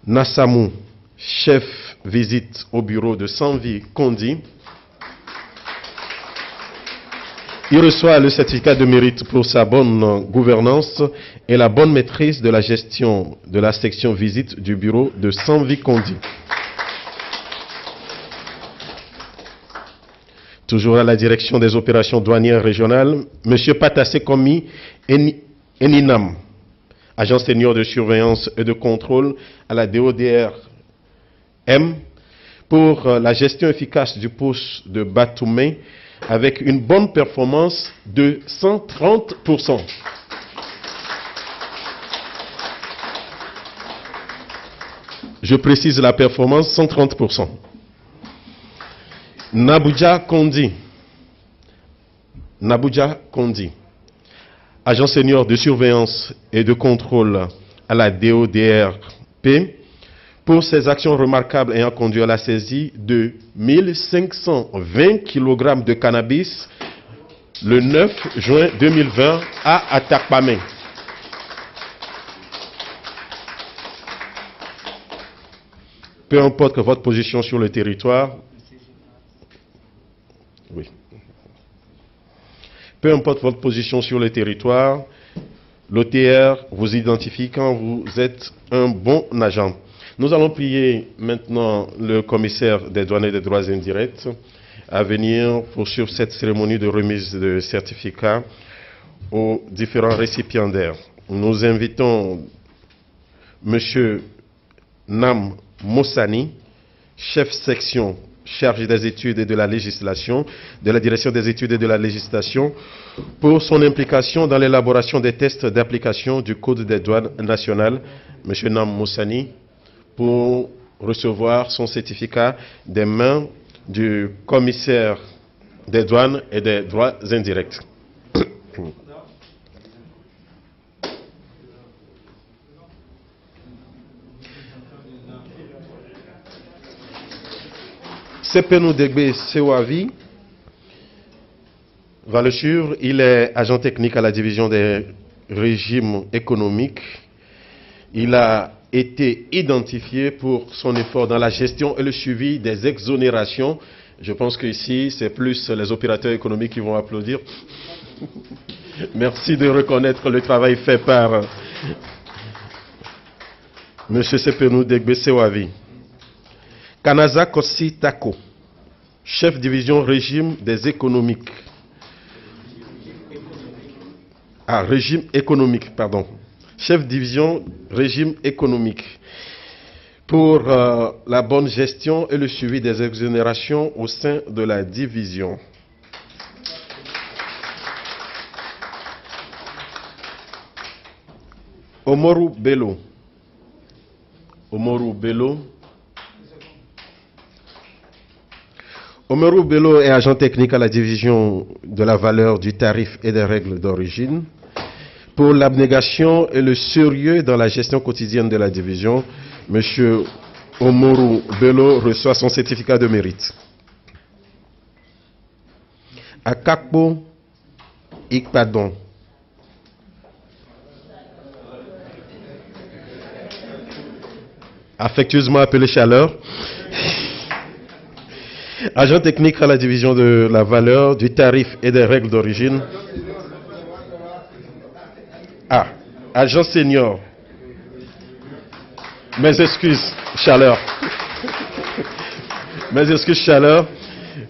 Nassamou, chef visite au bureau de Sanvi Kondi. Il reçoit le certificat de mérite pour sa bonne gouvernance et la bonne maîtrise de la gestion de la section visite du bureau de Sanvi Kondi. Toujours à la direction des opérations douanières régionales, M. Patassé Komi Eninam, agent senior de surveillance et de contrôle à la DODR M, pour la gestion efficace du poste de Batoumé avec une bonne performance de 130%. Je précise la performance, 130%. Nabouja Kondi, agent senior de surveillance et de contrôle à la DODRP, pour ses actions remarquables ayant conduit à la saisie de 1520 kg de cannabis le 9 juin 2020 à Atakpamé. Peu importe votre position sur le territoire, peu importe votre position sur le territoire, l'OTR vous identifie quand vous êtes un bon agent. Nous allons prier maintenant le commissaire des douanes et des droits indirects à venir poursuivre cette cérémonie de remise de certificats aux différents récipiendaires. Nous invitons M. Nam Mossani, chef section chargé des études et de la législation, de la direction des études et de la législation, pour son implication dans l'élaboration des tests d'application du Code des douanes nationales. M. Nam Mossani, pour recevoir son certificat des mains du commissaire des douanes et des droits indirects. Sepenou Degbe Sewavi, Valechur, il est agent technique à la division des régimes économiques. Il a été identifié pour son effort dans la gestion et le suivi des exonérations. Je pense qu'ici, c'est plus les opérateurs économiques qui vont applaudir. Merci de reconnaître le travail fait par M. Sepenou Degbe Sewavi. Kanaza Kossi Tako, chef division régime des économiques. Régime économique, pardon. Chef division régime économique. Pour la bonne gestion et le suivi des exonérations au sein de la division. Omoru Bello. Omoru Bello. Omoru Bello est agent technique à la division de la valeur du tarif et des règles d'origine. Pour l'abnégation et le sérieux dans la gestion quotidienne de la division, M. Omoru Bello reçoit son certificat de mérite. Akakpo Ikpadon. Affectueusement appelé Chaleur. Agent technique à la division de la valeur, du tarif et des règles d'origine. Agent senior. Mes excuses, Chaleur. Mes excuses, Chaleur,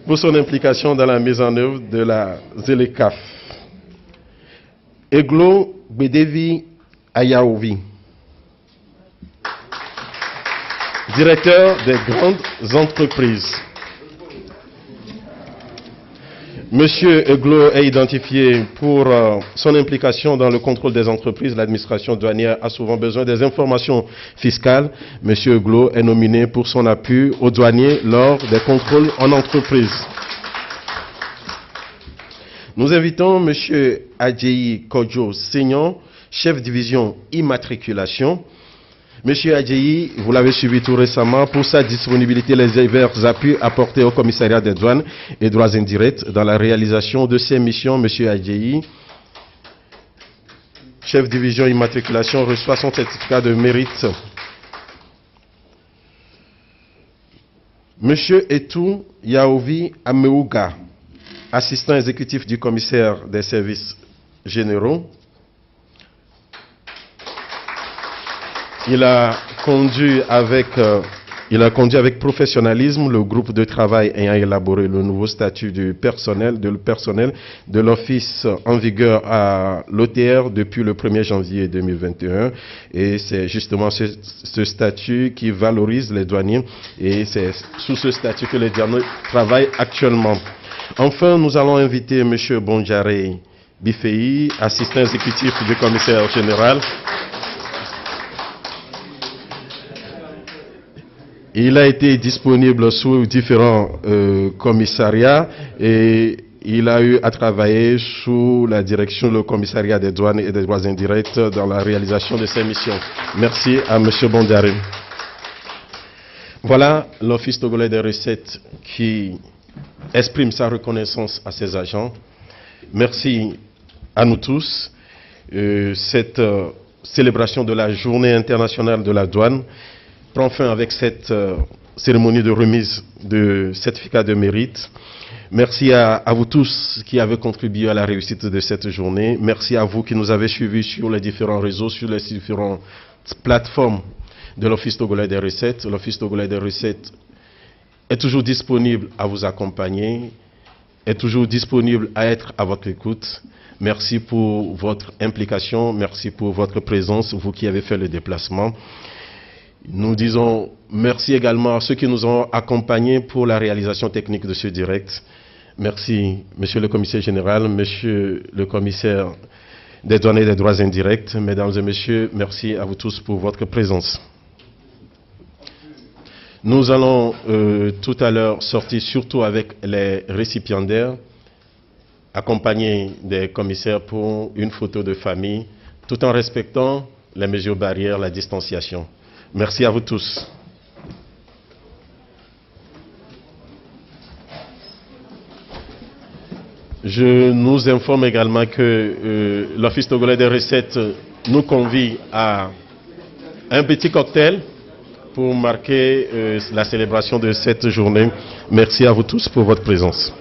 pour son implication dans la mise en œuvre de la ZELECAF. Eglo Bedevi Ayaovi. Directeur des grandes entreprises. Monsieur Eglo est identifié pour son implication dans le contrôle des entreprises. L'administration douanière a souvent besoin des informations fiscales. Monsieur Eglo est nominé pour son appui aux douaniers lors des contrôles en entreprise. Nous invitons Monsieur Adjeyi Kodjo Seignon, chef division immatriculation. Monsieur Adjeyi, vous l'avez suivi tout récemment pour sa disponibilité, les divers appuis apportés au commissariat des douanes et droits indirects dans la réalisation de ses missions. Monsieur Adjeyi, chef division immatriculation, reçoit son certificat de mérite. Monsieur Etou Yaovi Ameuga, assistant exécutif du commissaire des services généraux. Il a conduit avec professionnalisme le groupe de travail ayant élaboré le nouveau statut du personnel de l'office en vigueur à l'OTR depuis le 1er janvier 2021. Et c'est justement ce statut qui valorise les douaniers et c'est sous ce statut que les douaniers travaillent actuellement. Enfin, nous allons inviter M. Bonjaré Bifei, assistant exécutif du commissaire général. Il a été disponible sous différents commissariats et il a eu à travailler sous la direction du commissariat des douanes et des droits indirects dans la réalisation de ses missions. Merci à M. Bondaré. Voilà l'Office togolais des recettes qui exprime sa reconnaissance à ses agents. Merci à nous tous. Cette célébration de la Journée internationale de la douane prend fin avec cette cérémonie de remise de certificat de mérite. Merci à vous tous qui avez contribué à la réussite de cette journée. Merci à vous qui nous avez suivis sur les différents réseaux, sur les différentes plateformes de l'Office togolais des recettes. L'Office togolais des recettes est toujours disponible à vous accompagner est toujours disponible à être à votre écoute. Merci pour votre implication, merci pour votre présence, vous qui avez fait le déplacement. Nous disons merci également à ceux qui nous ont accompagnés pour la réalisation technique de ce direct. Merci, Monsieur le Commissaire général, Monsieur le Commissaire des douanes et des droits indirects. Mesdames et Messieurs, merci à vous tous pour votre présence. Nous allons tout à l'heure sortir surtout avec les récipiendaires, accompagnés des commissaires pour une photo de famille, tout en respectant les mesures barrières, la distanciation. Merci à vous tous. Je nous informe également que l'Office togolais des recettes nous convie à un petit cocktail pour marquer la célébration de cette journée. Merci à vous tous pour votre présence.